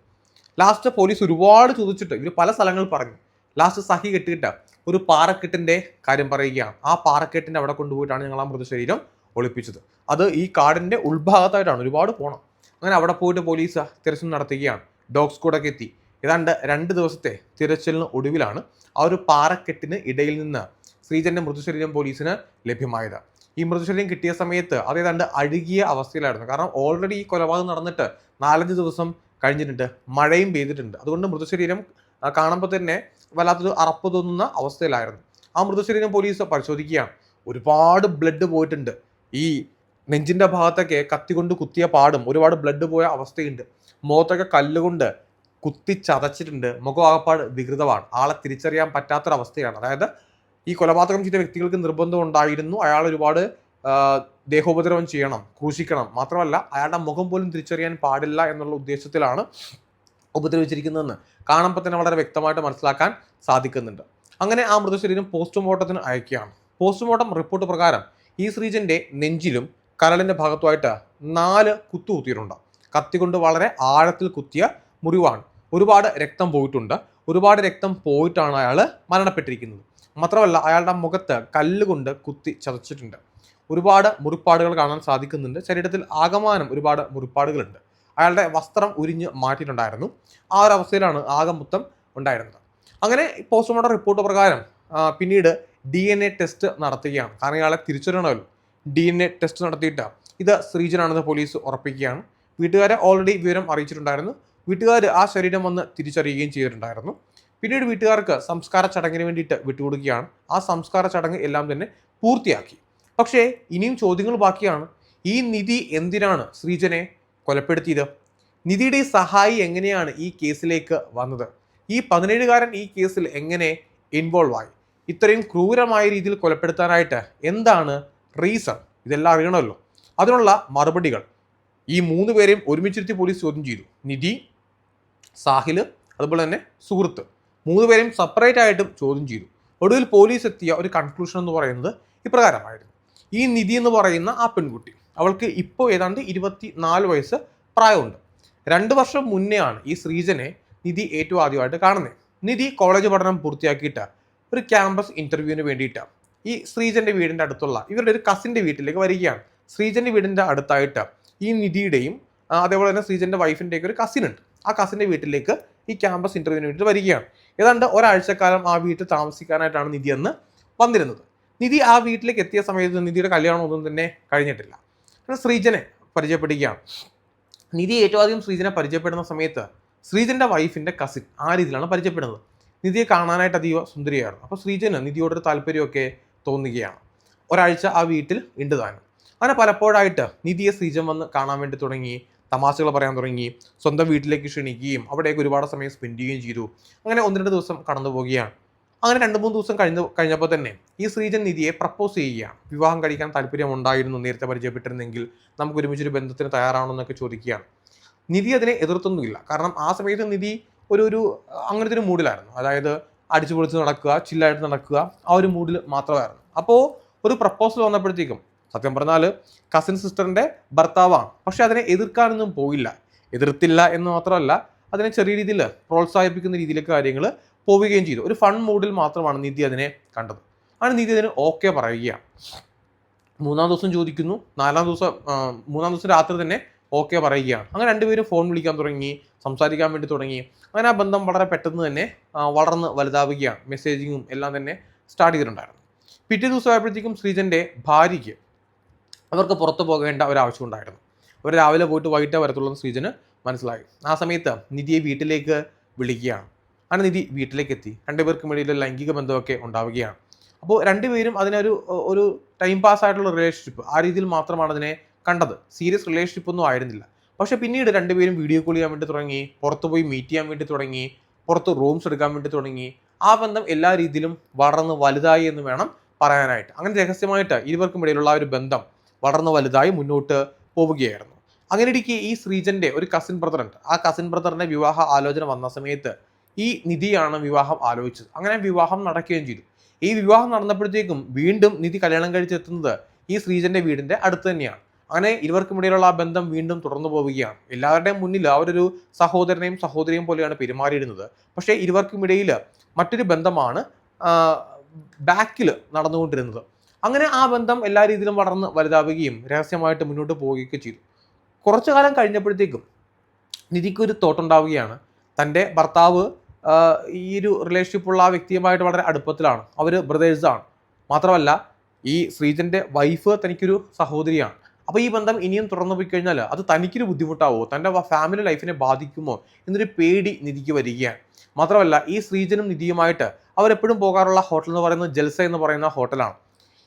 ലാസ്റ്റ് പോലീസ് ഒരുപാട് ചോദിച്ചിട്ട് ഇവർ പല സ്ഥലങ്ങൾ പറഞ്ഞു. ലാസ്റ്റ് സഹി കെട്ടിയിട്ട് ഒരു പാറക്കെട്ടിൻ്റെ കാര്യം പറയുകയാണ്. ആ പാറക്കെട്ടിൻ്റെ അവിടെ കൊണ്ടുപോയിട്ടാണ് ഞങ്ങൾ ആ മൃതശരീരം ഒളിപ്പിച്ചത്. അത് ഈ കാടിൻ്റെ ഉൾഭാഗത്തായിട്ടാണ്, ഒരുപാട് പോകണം. അങ്ങനെ അവിടെ പോയിട്ട് പോലീസ് തിരച്ചിൽ നടത്തുകയാണ്. ഡോഗ് സ്ക്വാഡൊക്കെ എത്തി. ഏതാണ്ട് 2 ദിവസത്തെ തിരച്ചിലിന് ഒടുവിലാണ് ആ ഒരു പാറക്കെട്ടിന് ഇടയിൽ നിന്ന് ശ്രീജന്റെ മൃതശരീരം പോലീസിന് ലഭ്യമായത്. ഈ മൃതശരീരം കിട്ടിയ സമയത്ത് അത് ഏതാണ്ട് അഴുകിയ അവസ്ഥയിലായിരുന്നു. കാരണം ഓൾറെഡി ഈ കൊലപാതകം നടന്നിട്ട് 4-5 ദിവസം കഴിഞ്ഞിട്ടുണ്ട്, മഴയും പെയ്തിട്ടുണ്ട്. അതുകൊണ്ട് മൃതശരീരം കാണുമ്പോൾ തന്നെ വല്ലാത്തൊരു അറപ്പ് തോന്നുന്ന അവസ്ഥയിലായിരുന്നു. ആ മൃതശരീരം പോലീസ് പരിശോധിക്കുകയാണ്. ഒരുപാട് ബ്ലഡ് പോയിട്ടുണ്ട്. ഈ നെഞ്ചിൻ്റെ ഭാഗത്തൊക്കെ കത്തികൊണ്ട് കുത്തിയ പാടും ഒരുപാട് ബ്ലഡ് പോയ അവസ്ഥയുണ്ട്. മുഖത്തൊക്കെ കല്ലുകൊണ്ട് കുത്തി ചതച്ചിട്ടുണ്ട്. മുഖം ആകപ്പാട് വികൃതമാണ്. ആളെ തിരിച്ചറിയാൻ പറ്റാത്തൊരവസ്ഥയാണ്. അതായത് ഈ കൊലപാതകം ചെയ്ത വ്യക്തികൾക്ക് നിർബന്ധം ഉണ്ടായിരുന്നു അയാൾ ഒരുപാട് ദേഹോപദ്രവം ചെയ്യണം, ക്രൂശിക്കണം. മാത്രമല്ല അയാളുടെ മുഖം പോലും തിരിച്ചറിയാൻ പാടില്ല എന്നുള്ള ഉദ്ദേശത്തിലാണ് ഉപദ്രവിച്ചിരിക്കുന്നതെന്ന് കാണുമ്പോൾ തന്നെ വളരെ വ്യക്തമായിട്ട് മനസ്സിലാക്കാൻ സാധിക്കുന്നുണ്ട്. അങ്ങനെ ആ മൃതശരീരം പോസ്റ്റ്മോർട്ടത്തിന് അയക്കുകയാണ്. പോസ്റ്റ്മോർട്ടം റിപ്പോർട്ട് പ്രകാരം ഈ ശ്രീജന്റെ നെഞ്ചിലും കരളിൻ്റെ ഭാഗത്തുമായിട്ട് 4 കുത്തിയിട്ടുണ്ട്. കത്തി കൊണ്ട് വളരെ ആഴത്തിൽ കുത്തിയ മുറിവാണ്. ഒരുപാട് രക്തം പോയിട്ടുണ്ട്. ഒരുപാട് രക്തം പോയിട്ടാണ് അയാൾ മരണപ്പെട്ടിരിക്കുന്നത്. മാത്രമല്ല അയാളുടെ മുഖത്ത് കല്ലുകൊണ്ട് കുത്തി ചതച്ചിട്ടുണ്ട്. ഒരുപാട് മുറിപ്പാടുകൾ കാണാൻ സാധിക്കുന്നുണ്ട്. ശരീരത്തിൽ ആകമാനം ഒരുപാട് മുറിപ്പാടുകളുണ്ട്. അയാളുടെ വസ്ത്രം ഉരിഞ്ഞ് മാറ്റിയിട്ടുണ്ടായിരുന്നു. ആ ഒരു അവസ്ഥയിലാണ് ആകെ മൊത്തം ഉണ്ടായിരുന്നത്. അങ്ങനെ പോസ്റ്റ്മോർട്ടം റിപ്പോർട്ട് പ്രകാരം പിന്നീട് DNA ടെസ്റ്റ് നടത്തുകയാണ്. കാരണം ഇയാളെ തിരിച്ചറിയണമല്ലോ. DNA ടെസ്റ്റ് നടത്തിയിട്ട് ഇത് ശ്രീജനാണെന്ന് പോലീസ് ഉറപ്പിക്കുകയാണ്. വീട്ടുകാരെ ഓൾറെഡി വിവരം അറിയിച്ചിട്ടുണ്ടായിരുന്നു. വീട്ടുകാർ ആ ശരീരം വന്ന് തിരിച്ചറിയുകയും ചെയ്തിട്ടുണ്ടായിരുന്നു. പിന്നീട് വീട്ടുകാർക്ക് സംസ്കാര ചടങ്ങിന് വേണ്ടിയിട്ട് വിട്ടുകൊടുക്കുകയാണ്. ആ സംസ്കാര ചടങ്ങ് എല്ലാം തന്നെ പൂർത്തിയാക്കി. പക്ഷേ ഇനിയും ചോദ്യങ്ങൾ ബാക്കിയാണ്. ഈ നിധി എന്തിനാണ് ശ്രീജനെ കൊലപ്പെടുത്തിയത്? നിധിയുടെ സഹായി എങ്ങനെയാണ് ഈ കേസിലേക്ക് വന്നത്? ഈ 17-കാരൻ ഈ കേസിൽ എങ്ങനെ ഇൻവോൾവ് ആയി? ഇത്രയും ക്രൂരമായ രീതിയിൽ കൊലപ്പെടുത്താനായിട്ട് എന്താണ് റീസൺ? ഇതെല്ലാം അറിയണമല്ലോ. അതിനുള്ള മറുപടികൾ ഈ 3 പേരെയും ഒരുമിച്ചിരുത്തി പോലീസ് ചോദ്യം ചെയ്തു. നിധി, സാഹിൽ, അതുപോലെ തന്നെ സുഹൃത്ത്, 3 പേരെയും സെപ്പറേറ്റ് ആയിട്ടും ചോദ്യം ചെയ്തു. ഒടുവിൽ പോലീസ് എത്തിയ ഒരു കൺക്ലൂഷൻ എന്ന് പറയുന്നത് ഇപ്രകാരമായിരുന്നു. ഈ നിധി എന്ന് പറയുന്ന ആ പെൺകുട്ടി, അവൾക്ക് ഇപ്പോൾ ഏതാണ്ട് 24 വയസ്സ് പ്രായമുണ്ട്. 2 വർഷം മുന്നേ ആണ് ഈ ശ്രീജനെ നിധി ഏറ്റവും ആദ്യമായിട്ട് കാണുന്നത്. നിധി കോളേജ് പഠനം പൂർത്തിയാക്കിയിട്ട് ഒരു ക്യാമ്പസ് ഇൻ്റർവ്യൂവിന് വേണ്ടിയിട്ട് ഈ ശ്രീജന്റെ വീടിൻ്റെ അടുത്തുള്ള ഇവരുടെ ഒരു കസിൻ്റെ വീട്ടിലേക്ക് വരികയാണ്. ശ്രീജന്റെ വീടിൻ്റെ അടുത്തായിട്ട് ഈ നിധിയുടെയും അതേപോലെ തന്നെ ശ്രീജന്റെ വൈഫിൻ്റെയൊക്കെ ഒരു കസിൻ ഉണ്ട്. ആ കസിൻ്റെ വീട്ടിലേക്ക് ഈ ക്യാമ്പസ് ഇൻ്റർവ്യൂവിന് വേണ്ടിയിട്ട് വരികയാണ്. ഏതാണ്ട് ഒരാഴ്ചക്കാലം ആ വീട്ടിൽ താമസിക്കാനായിട്ടാണ് നിധി അന്ന് വന്നിരുന്നത്. നിധി ആ വീട്ടിലേക്ക് എത്തിയ സമയത്ത് നിധിയുടെ കല്യാണം ഒന്നും തന്നെ കഴിഞ്ഞിട്ടില്ല. ശ്രീജനെ പരിചയപ്പെടുകയാണ്. നിധി ഏറ്റവും ആദ്യം ശ്രീജനെ പരിചയപ്പെടുന്ന സമയത്ത് ശ്രീജന്റെ വൈഫിൻ്റെ കസിൻ ആ രീതിയിലാണ് പരിചയപ്പെടുന്നത്. നിധിയെ കാണാനായിട്ട് അതീവ സുന്ദരിയായിരുന്നു. അപ്പോൾ ശ്രീജന് നിധിയോടൊരു താല്പര്യമൊക്കെ തോന്നുകയാണ്. ഒരാഴ്ച ആ വീട്ടിൽ ഉണ്ട് താനും. അങ്ങനെ പലപ്പോഴായിട്ട് നിധിയെ ശ്രീജൻ വന്ന് കാണാൻ വേണ്ടി തുടങ്ങി, തമാശകൾ പറയാൻ തുടങ്ങി, സ്വന്തം വീട്ടിലേക്ക് ക്ഷണിക്കുകയും അവിടേക്ക് ഒരുപാട് സമയം സ്പെൻഡ് ചെയ്യുകയും ചെയ്തു. അങ്ങനെ 1-2 ദിവസം കടന്നു പോവുകയാണ്. അങ്ങനെ 2-3 ദിവസം കഴിഞ്ഞപ്പോൾ തന്നെ ഈ ശ്രീജൻ നിധിയെ പ്രപ്പോസ് ചെയ്യുകയാണ്. വിവാഹം കഴിക്കാൻ താല്പര്യമുണ്ടായിരുന്നു, നേരത്തെ പരിചയപ്പെട്ടിരുന്നെങ്കിൽ നമുക്ക് ഒരുമിച്ചൊരു ബന്ധത്തിന് തയ്യാറാണെന്നൊക്കെ ചോദിക്കുകയാണ്. നിധി അതിനെ എതിർത്തൊന്നുമില്ല. കാരണം ആ സമയത്ത് നിധി ഒരു അങ്ങനത്തെ ഒരു മൂഡിലായിരുന്നു. അതായത് അടിച്ചു പൊളിച്ച് നടക്കുക, ചില്ലായിട്ട് നടക്കുക, ആ ഒരു മൂഡിൽ മാത്രമായിരുന്നു. അപ്പോൾ ഒരു പ്രപ്പോസൽ വന്നപ്പോഴത്തേക്കും സത്യം പറഞ്ഞാൽ കസിൻ സിസ്റ്ററിൻ്റെ ഭർത്താവാണ്. പക്ഷെ അതിനെ എതിർക്കാനൊന്നും പോയില്ല. എതിർത്തില്ല എന്ന് മാത്രമല്ല അതിനെ ചെറിയ രീതിയിൽ പ്രോത്സാഹിപ്പിക്കുന്ന രീതിയിലേക്ക് കാര്യങ്ങൾ പോവുകയും ചെയ്തു. ഒരു ഫൺ മൂഡിൽ മാത്രമാണ് നിധി അതിനെ കണ്ടത്. അങ്ങനെ നിധി അതിന് ഓക്കെ പറയുകയാണ്. മൂന്നാം ദിവസം ചോദിക്കുന്നു, മൂന്നാം ദിവസം രാത്രി തന്നെ ഓക്കെ പറയുകയാണ്. അങ്ങനെ രണ്ടുപേരും ഫോൺ വിളിക്കാൻ തുടങ്ങി, സംസാരിക്കാൻ വേണ്ടി തുടങ്ങി. അങ്ങനെ ആ ബന്ധം വളരെ പെട്ടെന്ന് തന്നെ വളർന്ന് വലുതാവുകയാണ്. മെസ്സേജിങ്ങും എല്ലാം തന്നെ സ്റ്റാർട്ട് ചെയ്തിട്ടുണ്ടായിരുന്നു. പിറ്റേ ദിവസമായപ്പോഴത്തേക്കും ശ്രീജൻ്റെ ഭാര്യയ്ക്ക് അവർക്ക് പുറത്തു പോകേണ്ട ഒരാവശ്യം ഉണ്ടായിരുന്നു. അവർ രാവിലെ പോയിട്ട് വൈകിട്ടേ വരത്തുള്ളൂ എന്ന് ശ്രീജന് മനസ്സിലായി. ആ സമയത്ത് നിധിയെ വീട്ടിലേക്ക് വിളിക്കുകയാണ്. അങ്ങനെ നിധി വീട്ടിലേക്ക് എത്തി. രണ്ടുപേർക്കും ഇടയിൽ ലൈംഗിക ബന്ധമൊക്കെ ഉണ്ടാവുകയാണ്. അപ്പോൾ രണ്ടുപേരും ഒരു ടൈം പാസ് ആയിട്ടുള്ള റിലേഷൻഷിപ്പ് ആ രീതിയിൽ മാത്രമാണ് അതിനെ കണ്ടത്. സീരിയസ് റിലേഷൻഷിപ്പ് ഒന്നും ആയിരുന്നില്ല. പക്ഷേ പിന്നീട് രണ്ടുപേരും വീഡിയോ കോൾ ചെയ്യാൻ വേണ്ടി തുടങ്ങി, പുറത്ത് പോയി മീറ്റ് ചെയ്യാൻ വേണ്ടി തുടങ്ങി, പുറത്ത് റൂംസ് എടുക്കാൻ വേണ്ടി തുടങ്ങി. ആ ബന്ധം എല്ലാ രീതിയിലും വളർന്ന് വലുതായി എന്ന് വേണം പറയാനായിട്ട്. അങ്ങനെ രഹസ്യമായിട്ട് ഇരുവർക്കും ഇടയിലുള്ള ആ ഒരു ബന്ധം വളർന്ന് വലുതായി മുന്നോട്ട് പോവുകയായിരുന്നു. അങ്ങനെ ഇരിക്കെ ഈ ശ്രീജന്റെ ഒരു കസിൻ ബ്രദർ ഉണ്ട്. ആ കസിൻ ബ്രദറിന്റെ വിവാഹ ആലോചന വന്ന സമയത്ത് ഈ നിധിയാണ് വിവാഹം ആലോചിച്ചത്. അങ്ങനെ വിവാഹം നടക്കുകയും ചെയ്തു. ഈ വിവാഹം നടന്നപ്പോഴത്തേക്കും വീണ്ടും നിധി കല്യാണം കഴിച്ചെത്തുന്നത് ഈ ശ്രീജന്റെ വീടിന്റെ അടുത്ത് തന്നെയാണ്. അങ്ങനെ ഇരുവർക്കും ഇടയിലുള്ള ആ ബന്ധം വീണ്ടും തുടർന്നു പോവുകയാണ്. എല്ലാവരുടെയും മുന്നിൽ അവരൊരു സഹോദരനെയും സഹോദരിയും പോലെയാണ് പെരുമാറിയിരുന്നത്. പക്ഷേ ഇരുവർക്കും ഇടയിൽ മറ്റൊരു ബന്ധമാണ് ബാക്കിൽ നടന്നുകൊണ്ടിരുന്നത്. അങ്ങനെ ആ ബന്ധം എല്ലാ രീതിയിലും വളർന്ന് വലുതാവുകയും രഹസ്യമായിട്ട് മുന്നോട്ട് പോവുകയൊക്കെ ചെയ്തു. കുറച്ചു കാലം കഴിഞ്ഞപ്പോഴത്തേക്കും നിധിക്കൊരു തോട്ടുണ്ടാവുകയാണ്. തൻ്റെ ഭർത്താവ് ഈ ഒരു റിലേഷൻഷിപ്പുള്ള ആ വ്യക്തിയുമായിട്ട് വളരെ അടുപ്പത്തിലാണ്. അവർ ബ്രദേഴ്സാണ്. മാത്രമല്ല ഈ ശ്രീജൻ്റെ വൈഫ് തനിക്കൊരു സഹോദരിയാണ്. അപ്പോൾ ഈ ബന്ധം ഇനിയും തുറന്നു പോയി കഴിഞ്ഞാൽ അത് തനിക്കൊരു ബുദ്ധിമുട്ടാവോ, തൻ്റെ ഫാമിലി ലൈഫിനെ ബാധിക്കുമോ എന്നൊരു പേടി നിധിക്ക് വരികയാണ്. മാത്രമല്ല ഈ ശ്രീജനും നിധിയുമായിട്ട് അവരെപ്പോഴും പോകാറുള്ള ഹോട്ടൽ എന്ന് പറയുന്നത് ജൽസ എന്ന് പറയുന്ന ഹോട്ടലാണ്.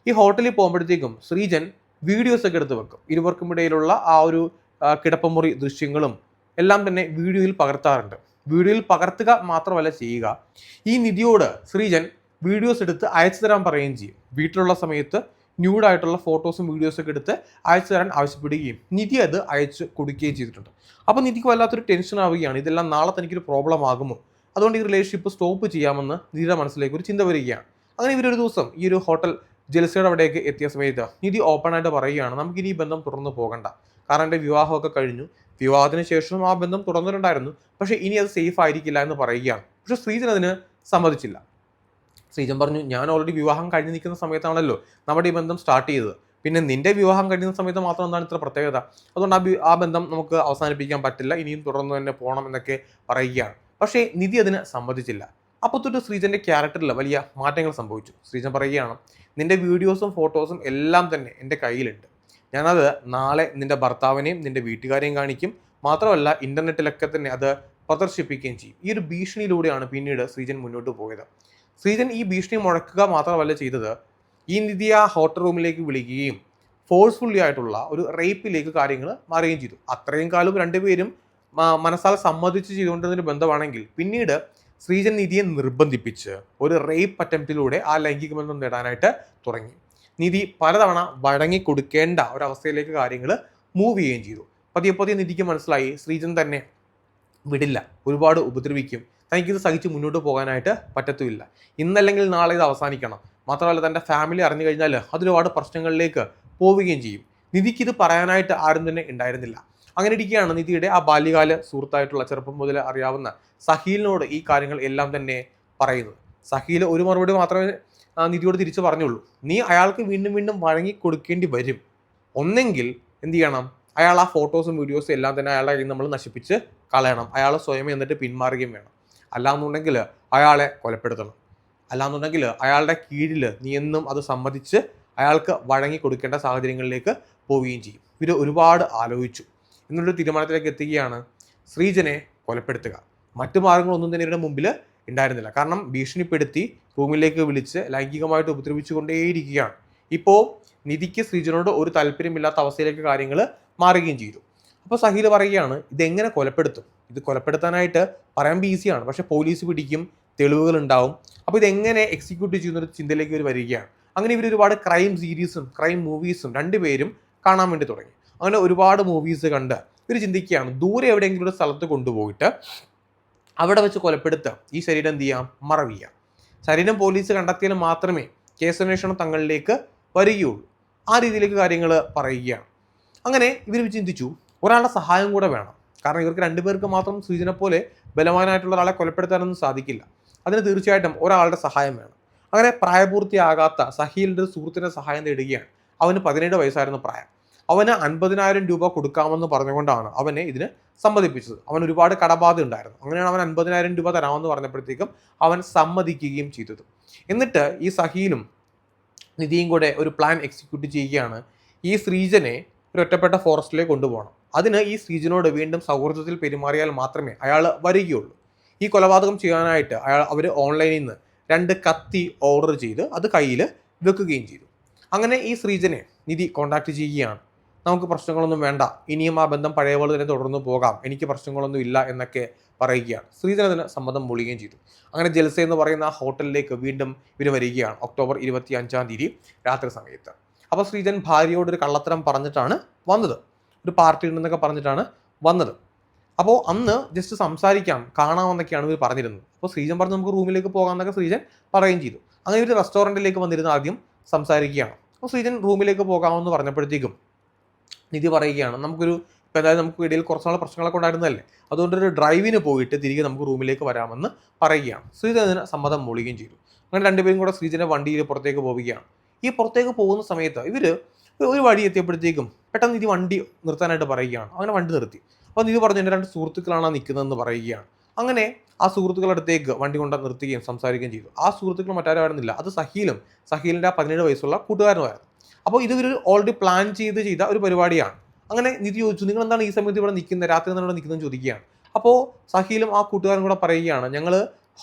ഈ ഹോട്ടലിൽ പോകുമ്പോഴത്തേക്കും ശ്രീജൻ വീഡിയോസ് ഒക്കെ എടുത്ത് വെക്കും. ഇരുവർക്കും ഇടയിലുള്ള ആ ഒരു കിടപ്പമുറി ദൃശ്യങ്ങളും എല്ലാം തന്നെ വീഡിയോയിൽ പകർത്താറുണ്ട്. വീഡിയോയിൽ പകർത്തുക മാത്രമല്ല ചെയ്യുക, ഈ നിധിയോട് ശ്രീജൻ വീഡിയോസ് എടുത്ത് അയച്ചു തരാൻ പറയുകയും ചെയ്യും. വീട്ടിലുള്ള സമയത്ത് ന്യൂഡായിട്ടുള്ള ഫോട്ടോസും വീഡിയോസും ഒക്കെ എടുത്ത് അയച്ചു തരാൻ ആവശ്യപ്പെടുകയും നിധി അത് അയച്ചു കൊടുക്കുകയും ചെയ്തിട്ടുണ്ട്. അപ്പോൾ നിധിക്ക് വല്ലാത്തൊരു ടെൻഷൻ ആവുകയാണ്. ഇതെല്ലാം നാളെ തനിക്കൊരു പ്രോബ്ലം ആകുമോ, അതുകൊണ്ട് ഈ റിലേഷൻഷിപ്പ് സ്റ്റോപ്പ് ചെയ്യാമെന്ന് നിധിയുടെ മനസ്സിലേക്ക് ഒരു ചിന്ത വരികയാണ്. അങ്ങനെ ഇവരൊരു ദിവസം ഈ ഒരു ഹോട്ടൽ ജൽസയുടെ അവിടേക്ക് എത്തിയ സമയത്ത് നിധി ഓപ്പണായിട്ട് പറയുകയാണ്, നമുക്കിനി ഈ ബന്ധം തുറന്നു പോകണ്ട. കാരണം എൻ്റെ വിവാഹമൊക്കെ കഴിഞ്ഞു, വിവാഹത്തിന് ശേഷം ആ ബന്ധം തുടർന്നിട്ടുണ്ടായിരുന്നു, പക്ഷേ ഇനി അത് സേഫ് ആയിരിക്കില്ല എന്ന് പറയുകയാണ്. പക്ഷെ ശ്രീജൻ അതിന് സമ്മതിച്ചില്ല. ശ്രീജൻ പറഞ്ഞു, ഞാൻ ഓൾറെഡി വിവാഹം കഴിഞ്ഞ് നിൽക്കുന്ന സമയത്താണല്ലോ നമ്മുടെ ഈ ബന്ധം സ്റ്റാർട്ട് ചെയ്തത്, പിന്നെ നിന്റെ വിവാഹം കഴിയുന്ന സമയത്ത് മാത്രം എന്താണ് ഇത്ര പ്രത്യേകത, അതുകൊണ്ട് ആ ബന്ധം നമുക്ക് അവസാനിപ്പിക്കാൻ പറ്റില്ല, ഇനിയും തുടർന്ന് തന്നെ പോകണം എന്നൊക്കെ പറയുകയാണ്. പക്ഷേ നിധി അതിന് സമ്മതിച്ചില്ല. അപ്പോൾ തൊട്ട് ശ്രീജന്റെ ക്യാരക്ടറിൽ വലിയ മാറ്റങ്ങൾ സംഭവിച്ചു. ശ്രീജൻ പറയുകയാണ്, നിന്റെ വീഡിയോസും ഫോട്ടോസും എല്ലാം തന്നെ എൻ്റെ കയ്യിലുണ്ട്, ഞാനത് നാളെ നിന്റെ ഭർത്താവിനെയും നിന്റെ വീട്ടുകാരെയും കാണിക്കും, മാത്രമല്ല ഇൻ്റർനെറ്റിലൊക്കെ തന്നെ അത് പ്രദർശിപ്പിക്കുകയും ചെയ്യും. ഈ ഒരു ഭീഷണിയിലൂടെയാണ് പിന്നീട് ശ്രീജൻ മുന്നോട്ട് പോയത്. ശ്രീജൻ ഈ ഭീഷണി മുഴക്കുക മാത്രമല്ല ചെയ്തത്, ഈ നിധിയെ ആ ഹോട്ടൽ റൂമിലേക്ക് വിളിക്കുകയും ഫോഴ്സ്ഫുള്ളി ആയിട്ടുള്ള ഒരു റേപ്പിലേക്ക് കാര്യങ്ങൾ മാറുകയും ചെയ്തു. അത്രയും കാലം രണ്ടുപേരും മനസ്സാൽ സമ്മതിച്ച് ചെയ്തുകൊണ്ടിരുന്നൊരു ബന്ധമാണെങ്കിൽ പിന്നീട് ശ്രീജൻ നിധിയെ നിർബന്ധിപ്പിച്ച് ഒരു റേപ്പ് അറ്റംപ്റ്റിലൂടെ ആ ലൈംഗിക ബന്ധം നേടാനായിട്ട് തുടങ്ങി. നിധി പലതവണ വഴങ്ങി കൊടുക്കേണ്ട ഒരവസ്ഥയിലേക്ക് കാര്യങ്ങൾ മൂവ് ചെയ്യുകയും ചെയ്തു. പതിയെ പതിയെ നിധിക്ക് മനസ്സിലായി ശ്രീജൻ തന്നെ വിടില്ല, ഒരുപാട് ഉപദ്രവിക്കും, തനിക്കിത് സഹിച്ച് മുന്നോട്ട് പോകാനായിട്ട് പറ്റത്തുമില്ല, ഇന്നല്ലെങ്കിൽ നാളെ ഇത് അവസാനിക്കണം, മാത്രമല്ല തൻ്റെ ഫാമിലി അറിഞ്ഞു കഴിഞ്ഞാൽ അതിലൊരുപാട് പ്രശ്നങ്ങളിലേക്ക് പോവുകയും ചെയ്യും. നിധിക്കിത് പറയാനായിട്ട് ആരും തന്നെ ഉണ്ടായിരുന്നില്ല. അങ്ങനെ ഇരിക്കുകയാണ് നിധിയുടെ ആ ബാല്യകാല സുഹൃത്തായിട്ടുള്ള ചെറുപ്പം മുതൽ അറിയാവുന്ന സഹീലിനോട് ഈ കാര്യങ്ങൾ എല്ലാം തന്നെ പറയുന്നത്. സഹീൽ ഒരു മറുപടി മാത്രമേ നിധിയോട് തിരിച്ചു പറഞ്ഞുള്ളൂ, നീ അയാൾക്ക് വീണ്ടും വീണ്ടും വഴങ്ങി കൊടുക്കേണ്ടി വരും, ഒന്നെങ്കിൽ എന്ത് ചെയ്യണം, അയാൾ ആ ഫോട്ടോസും വീഡിയോസും എല്ലാം തന്നെ അയാളുടെ കയ്യിൽ നമ്മൾ നശിപ്പിച്ച് കളയണം, അയാൾ സ്വയം എന്നിട്ട് പിന്മാറുകയും വേണം, അല്ലാന്നുണ്ടെങ്കിൽ അയാളെ കൊലപ്പെടുത്തണം, അല്ലാന്നുണ്ടെങ്കിൽ അയാളുടെ കീഴിൽ നീ എന്നും അത് സമ്മതിച്ച് അയാൾക്ക് വഴങ്ങി കൊടുക്കേണ്ട സാഹചര്യങ്ങളിലേക്ക് പോവുകയും ചെയ്യും. ഇവർ ഒരുപാട് ആലോചിച്ചു, എന്നൊരു തീരുമാനത്തിലേക്ക് എത്തുകയാണ്, ശ്രീജനെ കൊലപ്പെടുത്തുക. മറ്റു മാർഗങ്ങളൊന്നും തന്നെ ഇവരുടെ മുമ്പിൽ ഉണ്ടായിരുന്നില്ല. കാരണം ഭീഷണിപ്പെടുത്തി റൂമിലേക്ക് വിളിച്ച് ലൈംഗികമായിട്ട് ഉപദ്രവിച്ചുകൊണ്ടേയിരിക്കുകയാണ്. ഇപ്പോൾ നിധിക്ക് ശ്രീജനോട് ഒരു താല്പര്യമില്ലാത്ത അവസ്ഥയിലേക്ക് കാര്യങ്ങൾ മാറുകയും ചെയ്തു. അപ്പോൾ സഹീൽ പറയുകയാണ്, ഇതെങ്ങനെ കൊലപ്പെടുത്തും, ഇത് കൊലപ്പെടുത്താനായിട്ട് പറയുമ്പോൾ ഈസിയാണ്, പക്ഷേ പോലീസ് പിടിക്കും, തെളിവുകൾ ഉണ്ടാവും, അപ്പോൾ ഇതെങ്ങനെ എക്സിക്യൂട്ട് ചെയ്യുന്നൊരു ചിന്തയിലേക്ക് ഇവർ വരികയാണ്. അങ്ങനെ ഇവർ ഒരുപാട് ക്രൈം സീരീസും ക്രൈം മൂവീസും രണ്ടുപേരും കാണാൻ വേണ്ടി തുടങ്ങി. അങ്ങനെ ഒരുപാട് മൂവീസ് കണ്ട് ഇവർ ചിന്തിക്കുകയാണ്, ദൂരെ എവിടെയെങ്കിലും ഒരു സ്ഥലത്ത് കൊണ്ടുപോയിട്ട് അവിടെ വെച്ച് കൊലപ്പെടുത്തുക, ഈ ശരീരം എന്ത് ചെയ്യാം, മറവ് ചെയ്യാം, ശരീരം പോലീസ് കണ്ടെത്തിയാൽ മാത്രമേ കേസന്വേഷണം തങ്ങളിലേക്ക് വരികയുള്ളൂ, ആ രീതിയിലേക്ക് കാര്യങ്ങൾ പറയുകയാണ്. അങ്ങനെ ഇവർ ചിന്തിച്ചു, ഒരാളുടെ സഹായം കൂടെ വേണം. കാരണം ഇവർക്ക് രണ്ടുപേർക്ക് മാത്രം ശ്രീജനെ പോലെ ബലവാനായിട്ടുള്ള ഒരാളെ കൊലപ്പെടുത്താനൊന്നും സാധിക്കില്ല. അതിന് തീർച്ചയായിട്ടും ഒരാളുടെ സഹായം വേണം. അങ്ങനെ പ്രായപൂർത്തിയാകാത്ത സഹീലിൻ്റെ ഒരു സുഹൃത്തിൻ്റെ സഹായം തേടുകയാണ്. അവന് 17 വയസ്സായിരുന്നു പ്രായം. അവന് 50,000 രൂപ കൊടുക്കാമെന്ന് പറഞ്ഞുകൊണ്ടാണ് അവനെ ഇതിന് സമ്മതിപ്പിച്ചത്. അവൻ ഒരുപാട് കടബാധ ഉണ്ടായിരുന്നു. അങ്ങനെയാണ് അവൻ 50,000 രൂപ തരാമെന്ന് പറഞ്ഞപ്പോഴത്തേക്കും അവൻ സമ്മതിക്കുകയും ചെയ്തത്. എന്നിട്ട് ഈ സഹീലും നിധിയും കൂടെ ഒരു പ്ലാൻ എക്സിക്യൂട്ട് ചെയ്യുകയാണ്. ഈ ശ്രീജനെ ഒരു ഒറ്റപ്പെട്ട ഫോറസ്റ്റിലേക്ക് കൊണ്ടുപോകണം. അതിന് ഈ ശ്രീജനോട് വീണ്ടും സൗഹൃദത്തിൽ പെരുമാറിയാൽ മാത്രമേ അയാൾ വരികയുള്ളൂ. ഈ കൊലപാതകം ചെയ്യാനായിട്ട് അവർ ഓൺലൈനിൽ നിന്ന് 2 കത്തി ഓർഡർ ചെയ്ത് അത് കയ്യിൽ വെക്കുകയും ചെയ്തു. അങ്ങനെ ഈ ശ്രീജനെ നിധി കോൺടാക്ട് ചെയ്യുകയാണ്. നമുക്ക് പ്രശ്നങ്ങളൊന്നും വേണ്ട, ഇനിയും ആ ബന്ധം പഴയ പോലെ തന്നെ തുടർന്ന് പോകാം, എനിക്ക് പ്രശ്നങ്ങളൊന്നും ഇല്ല എന്നൊക്കെ പറയുകയാണ്. ശ്രീജൻ അതിന് സമ്മതം മൂളുകയും ചെയ്തു. അങ്ങനെ ജൽസ എന്ന് പറയുന്ന ആ ഹോട്ടലിലേക്ക് വീണ്ടും ഇവർ വരികയാണ് ഒക്ടോബർ 25-ാം തീയതി രാത്രി സമയത്ത്. അപ്പോൾ ശ്രീജൻ ഭാര്യയോട് ഒരു കള്ളത്തരം പറഞ്ഞിട്ടാണ് വന്നത്, ഒരു പാർട്ടിയിൽ നിന്നൊക്കെ പറഞ്ഞിട്ടാണ് വന്നത്. അപ്പോൾ അന്ന് ജസ്റ്റ് സംസാരിക്കാം, കാണാമെന്നൊക്കെയാണ് ഇവർ പറഞ്ഞിരുന്നത്. അപ്പോൾ ശ്രീജൻ പറഞ്ഞു നമുക്ക് റൂമിലേക്ക് പോകാമെന്നൊക്കെ ശ്രീജൻ പറയുകയും ചെയ്തു. അങ്ങനെ ഒരു റെസ്റ്റോറൻറ്റിലേക്ക് വന്നിരുന്ന് ആദ്യം സംസാരിക്കുകയാണ്. അപ്പോൾ ശ്രീജൻ റൂമിലേക്ക് പോകാമെന്ന് പറഞ്ഞപ്പോഴത്തേക്കും നിധി പറയുകയാണ് നമുക്കൊരു ഇപ്പോൾ അതായത് നമുക്ക് ഇടയിൽ കുറച്ച് നാൾ പ്രശ്നങ്ങളൊക്കെ ഉണ്ടായിരുന്നതല്ലേ, അതുകൊണ്ടൊരു ഡ്രൈവിന് പോയിട്ട് തിരികെ നമുക്ക് റൂമിലേക്ക് വരാമെന്ന് പറയുകയാണ്. ശ്രീജൻ അതിന് സമ്മതം മൂളുകയും ചെയ്തു. അങ്ങനെ രണ്ടുപേരും കൂടെ ശ്രീജനെ വണ്ടിയിൽ പുറത്തേക്ക് പോവുകയാണ്. ഈ പുറത്തേക്ക് പോകുന്ന സമയത്ത് ഇവർ ഒരു വഴി എത്തിയപ്പോഴത്തേക്കും പെട്ടെന്ന് നിധി വണ്ടി നിർത്താനായിട്ട് പറയുകയാണ്. അങ്ങനെ വണ്ടി നിർത്തി. അപ്പോൾ നിധി പറഞ്ഞു എൻ്റെ 2 സുഹൃത്തുക്കളാണ് നിൽക്കുന്നതെന്ന് പറയുകയാണ്. അങ്ങനെ ആ സുഹൃത്തുക്കളുടെ അടുത്തേക്ക് വണ്ടി കൊണ്ട് നിർത്തുകയും സംസാരിക്കുകയും ചെയ്തു. ആ സുഹൃത്തുക്കൾ മറ്റാരുമായിരുന്നില്ല, അത് സഹീലിൻ്റെ 17 വയസ്സുള്ള കൂട്ടുകാരനുമായിരുന്നു. അപ്പോൾ ഇത് ഇവർ ഓൾറെഡി പ്ലാൻ ചെയ്ത ഒരു പരിപാടിയാണ്. അങ്ങനെ നിധി ചോദിച്ചു നിങ്ങൾ എന്താണ് ഈ സമയത്ത് ഇവിടെ നിൽക്കുന്നത്, രാത്രി എന്താണ് ഇവിടെ നിൽക്കുന്നതെന്ന് ചോദിക്കുകയാണ്. അപ്പോൾ സഹീലും ആ കൂട്ടുകാരും കൂടെ പറയുകയാണ് ഞങ്ങൾ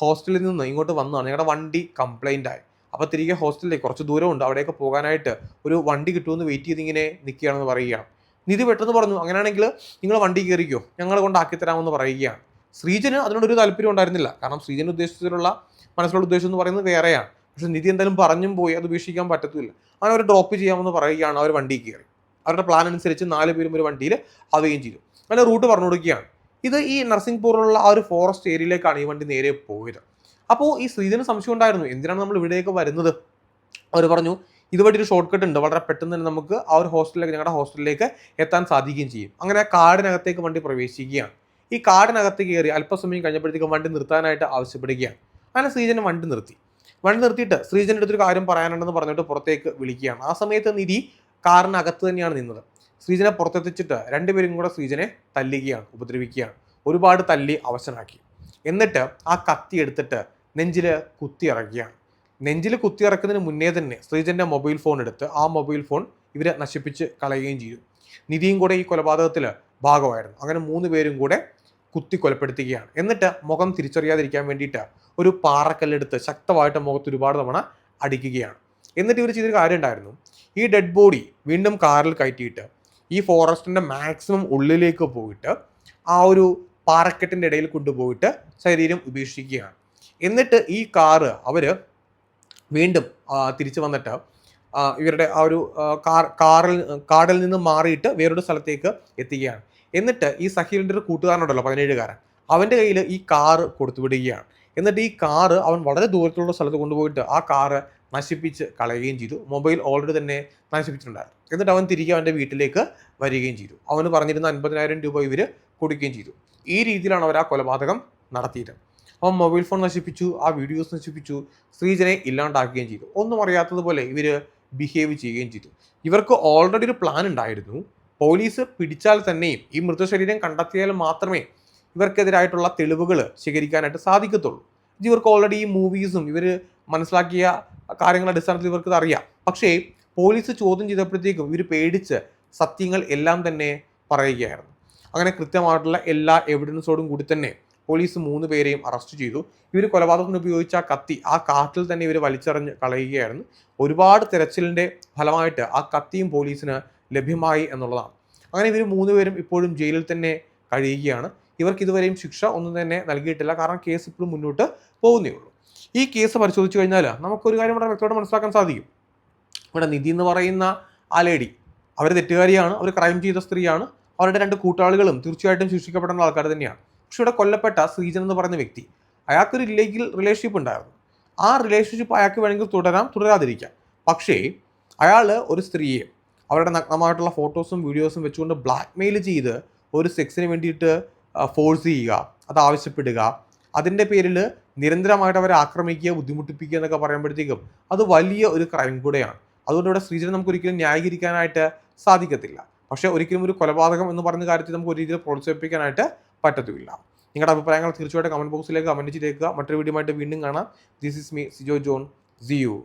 ഹോസ്റ്റലിൽ നിന്ന് ഇങ്ങോട്ട് വന്നതാണ്, ഞങ്ങളുടെ വണ്ടി കംപ്ലൈൻ്റ് ആയി, അപ്പോൾ തിരികെ ഹോസ്റ്റലിലേക്ക് കുറച്ച് ദൂരമുണ്ട്, അവിടെയൊക്കെ പോകാനായിട്ട് ഒരു വണ്ടി കിട്ടുമെന്ന് വെയിറ്റ് ചെയ്ത് ഇങ്ങനെ നിൽക്കുകയാണെന്ന് പറയുകയാണ്. നിധി പെട്ടെന്ന് പറഞ്ഞു അങ്ങനെയാണെങ്കിൽ നിങ്ങൾ വണ്ടി കയറിക്കോ, ഞങ്ങളെ കൊണ്ടാക്കി തരാമെന്ന് പറയുകയാണ്. ശ്രീജന് അതിനോടൊരു താല്പര്യം ഉണ്ടായിരുന്നില്ല. കാരണം ശ്രീജന് ഉദ്ദേശിച്ചിട്ടുള്ള മനസ്സിലുള്ള ഉദ്ദേശം എന്ന് പറയുന്നത് വേറെയാണ്. പക്ഷെ നിധി എന്തായാലും പറഞ്ഞും പോയി അത് ഉപേക്ഷിക്കാൻ പറ്റത്തില്ല. അങ്ങനെ അവർ ഡ്രോപ്പ് ചെയ്യാമെന്ന് പറയുകയാണ്. അവർ വണ്ടി കയറി. അവരുടെ പ്ലാൻ അനുസരിച്ച് 4 പേരും ഒരു വണ്ടിയിൽ ആവുകയും ചെയ്തു. അങ്ങനെ റൂട്ട് പറഞ്ഞു കൊടുക്കുകയാണ്. ഇത് ഈ നർസിംഗ്പൂറിലുള്ള ആ ഒരു ഫോറസ്റ്റ് ഏരിയയിലേക്കാണ് ഈ വണ്ടി നേരെ പോയത്. അപ്പോൾ ഈ ശ്രീജന് സംശയം ഉണ്ടായിരുന്നു എന്തിനാണ് നമ്മൾ ഇവിടേക്ക് വരുന്നത്. അവർ പറഞ്ഞു ഇതുവഴി ഒരു ഷോർട്ട് കട്ട് ഉണ്ട്, വളരെ പെട്ടെന്ന് തന്നെ നമുക്ക് ആ ഒരു ഹോസ്റ്റലിലേക്ക് ഞങ്ങളുടെ ഹോസ്റ്റലിലേക്ക് എത്താൻ സാധിക്കുകയും ചെയ്യും. അങ്ങനെ കാടിനകത്തേക്ക് വണ്ടി പ്രവേശിക്കുകയാണ്. ഈ കാടിനകത്ത് കയറി അല്പസമയം കഴിഞ്ഞപ്പോഴത്തേക്കും വണ്ടി നിർത്താനായിട്ട് ആവശ്യപ്പെടുകയാണ്. അങ്ങനെ ശ്രീജൻ വണ്ടി നിർത്തിയിട്ട് ശ്രീജൻ്റെ അടുത്തൊരു കാര്യം പറയാനുണ്ടെന്ന് പറഞ്ഞിട്ട് പുറത്തേക്ക് വിളിക്കുകയാണ്. ആ സമയത്ത് നിധി കാറിനകത്ത് തന്നെയാണ് നിന്നത്. ശ്രീജനെ പുറത്തെത്തിച്ചിട്ട് രണ്ടുപേരും കൂടെ ശ്രീജനെ തല്ലുകയാണ്, ഉപദ്രവിക്കുകയാണ്. ഒരുപാട് തല്ലി അവശനാക്കി. എന്നിട്ട് ആ കത്തി എടുത്തിട്ട് നെഞ്ചിൽ കുത്തിയിറക്കുകയാണ്. നെഞ്ചിൽ കുത്തിയിറക്കുന്നതിന് മുന്നേ തന്നെ ശ്രീജൻ്റെ മൊബൈൽ ഫോൺ എടുത്ത് ആ മൊബൈൽ ഫോൺ ഇവരെ നശിപ്പിച്ച് കളയുകയും ചെയ്തു. നിധിയും കൂടെ ഈ കൊലപാതകത്തിൽ ഭാഗമായിരുന്നു. അങ്ങനെ 3 പേരും കൂടെ കുത്തി കൊലപ്പെടുത്തുകയാണ്. എന്നിട്ട് മുഖം തിരിച്ചറിയാതിരിക്കാൻ വേണ്ടിയിട്ട് ഒരു പാറക്കല്ലെടുത്ത് ശക്തമായിട്ട് മുഖത്ത് ഒരുപാട് തവണ അടിക്കുകയാണ്. എന്നിട്ട് ഇവർ ചെയ്തൊരു കാര്യം ഉണ്ടായിരുന്നു, ഈ ഡെഡ് ബോഡി വീണ്ടും കാറിൽ കയറ്റിയിട്ട് ഈ ഫോറസ്റ്റിൻ്റെ മാക്സിമം ഉള്ളിലേക്ക് പോയിട്ട് ആ ഒരു പാറക്കെട്ടിൻ്റെ ഇടയിൽ കൊണ്ടുപോയിട്ട് ശരീരം ഉപേക്ഷിക്കുകയാണ്. എന്നിട്ട് ഈ കാറ് അവർ വീണ്ടും തിരിച്ചു വന്നിട്ട് ഇവരുടെ ആ ഒരു കാടിൽ നിന്ന് മാറിയിട്ട് വേറൊരു സ്ഥലത്തേക്ക് എത്തുകയാണ്. എന്നിട്ട് ഈ സഹീലിൻ്റെ ഒരു കൂട്ടുകാരനുണ്ടല്ലോ 17കാരൻ, അവൻ്റെ കയ്യിൽ ഈ കാറ് കൊടുത്തു വിടുകയാണ്. എന്നിട്ട് ഈ കാറ് അവൻ വളരെ ദൂരത്തുള്ള സ്ഥലത്ത് കൊണ്ടുപോയിട്ട് ആ കാറ് നശിപ്പിച്ച് കളയുകയും ചെയ്തു. മൊബൈൽ ഓൾറെഡി തന്നെ നശിപ്പിച്ചിട്ടുണ്ടായിരുന്നു. എന്നിട്ട് അവൻ തിരികെ അവൻ്റെ വീട്ടിലേക്ക് വരികയും ചെയ്തു. അവന് പറഞ്ഞിരുന്ന 50,000 രൂപ ഇവർ കൊടുക്കുകയും ചെയ്തു. ഈ രീതിയിലാണ് അവർ ആ കൊലപാതകം നടത്തിയത്. അവൻ മൊബൈൽ ഫോൺ നശിപ്പിച്ചു, ആ വീഡിയോസ് നശിപ്പിച്ചു, ശ്രീജനെ ഇല്ലാണ്ടാക്കുകയും ചെയ്തു. ഒന്നും അറിയാത്തതുപോലെ ഇവർ ബിഹേവ് ചെയ്യുകയും ചെയ്തു. ഇവർക്ക് ഓൾറെഡി ഒരു പ്ലാൻ ഉണ്ടായിരുന്നു. പോലീസ് പിടിച്ചാൽ തന്നെയും ഈ മൃതശരീരം കണ്ടെത്തിയാൽ മാത്രമേ ഇവർക്കെതിരായിട്ടുള്ള തെളിവുകൾ ശേഖരിക്കാനായിട്ട് സാധിക്കത്തുള്ളൂ. ഇവർക്ക് ഓൾറെഡി ഈ മൂവീസും ഇവർ മനസ്സിലാക്കിയ കാര്യങ്ങളുടെ അടിസ്ഥാനത്തിൽ ഇവർക്കത് അറിയാം. പക്ഷേ പോലീസ് ചോദ്യം ചെയ്തപ്പോഴത്തേക്കും ഇവർ പേടിച്ച് സത്യങ്ങൾ എല്ലാം തന്നെ പറയുകയായിരുന്നു. അങ്ങനെ കൃത്യമായിട്ടുള്ള എല്ലാ എവിഡൻസോടും കൂടി തന്നെ പോലീസ് 3 പേരെയും അറസ്റ്റ് ചെയ്തു. ഇവർ കൊലപാതകത്തിന് ഉപയോഗിച്ച ആ കത്തി ആ കാട്ടിൽ തന്നെ ഇവർ വലിച്ചെറിഞ്ഞ് കളയുകയായിരുന്നു. ഒരുപാട് തിരച്ചിലിൻ്റെ ഫലമായിട്ട് ആ കത്തിയും പോലീസിന് ലഭ്യമായി എന്നുള്ളതാണ്. അങ്ങനെ ഇവർ 3 പേരും ഇപ്പോഴും ജയിലിൽ തന്നെ കഴിയുകയാണ്. ഇവർക്ക് ഇതുവരെയും ശിക്ഷ ഒന്നും തന്നെ നൽകിയിട്ടില്ല. കാരണം കേസ് ഇപ്പോഴും മുന്നോട്ട് പോകുന്നേ ഉള്ളൂ. ഈ കേസ് പരിശോധിച്ച് കഴിഞ്ഞാൽ നമുക്കൊരു കാര്യം വളരെ വ്യക്തമായിട്ട് മനസ്സിലാക്കാൻ സാധിക്കും. ഇവിടെ നിധി എന്ന് പറയുന്ന ആ ലേഡി അവർ തെറ്റുകാരിയാണ്, അവർ ക്രൈം ചെയ്ത സ്ത്രീയാണ്. അവരുടെ 2 കൂട്ടാളികളും തീർച്ചയായിട്ടും ശിക്ഷിക്കപ്പെടേണ്ട ആൾക്കാർ തന്നെയാണ്. പക്ഷെ ഇവിടെ കൊല്ലപ്പെട്ട ശ്രീജൻ എന്ന് പറയുന്ന വ്യക്തി അയാൾക്കൊരു ഇല്ലീഗൽ റിലേഷൻഷിപ്പ് ഉണ്ടായിരുന്നു. ആ റിലേഷൻഷിപ്പ് അയാൾക്ക് വേണമെങ്കിൽ തുടരാതിരിക്കാം. പക്ഷേ അയാൾ ഒരു സ്ത്രീയെ അവരുടെ നഗ്നമായിട്ടുള്ള ഫോട്ടോസും വീഡിയോസും വെച്ചുകൊണ്ട് ബ്ലാക്ക് മെയിൽ ചെയ്ത് ഒരു സെക്സിന് വേണ്ടിയിട്ട് ഫോഴ്സ് ചെയ്യുക, അത് ആവശ്യപ്പെടുക, അതിൻ്റെ പേരിൽ നിരന്തരമായിട്ട് അവരെ ആക്രമിക്കുക, ബുദ്ധിമുട്ടിപ്പിക്കുക എന്നൊക്കെ പറയുമ്പോഴത്തേക്കും അത് വലിയ ഒരു ക്രൈം കൂടെയാണ്. അതുകൊണ്ട് ഇവിടെ ശ്രീജനെ നമുക്ക് ഒരിക്കലും ന്യായീകരിക്കാനായിട്ട് സാധിക്കത്തില്ല. പക്ഷേ ഒരിക്കലും ഒരു കൊലപാതകം എന്ന് പറഞ്ഞ കാര്യത്തിൽ നമുക്ക് ഒരു രീതിയിൽ പ്രോത്സാഹിപ്പിക്കാനായിട്ട് പറ്റത്തുമില്ല. നിങ്ങളുടെ അഭിപ്രായങ്ങൾ തീർച്ചയായിട്ടും കമന്റ് ബോക്സിലേക്ക് കമന്റ് ചെയ്തേക്കുക. മറ്റൊരു വീഡിയോ ആയിട്ട് വീണ്ടും കാണാം. This is me Sijo John. See U.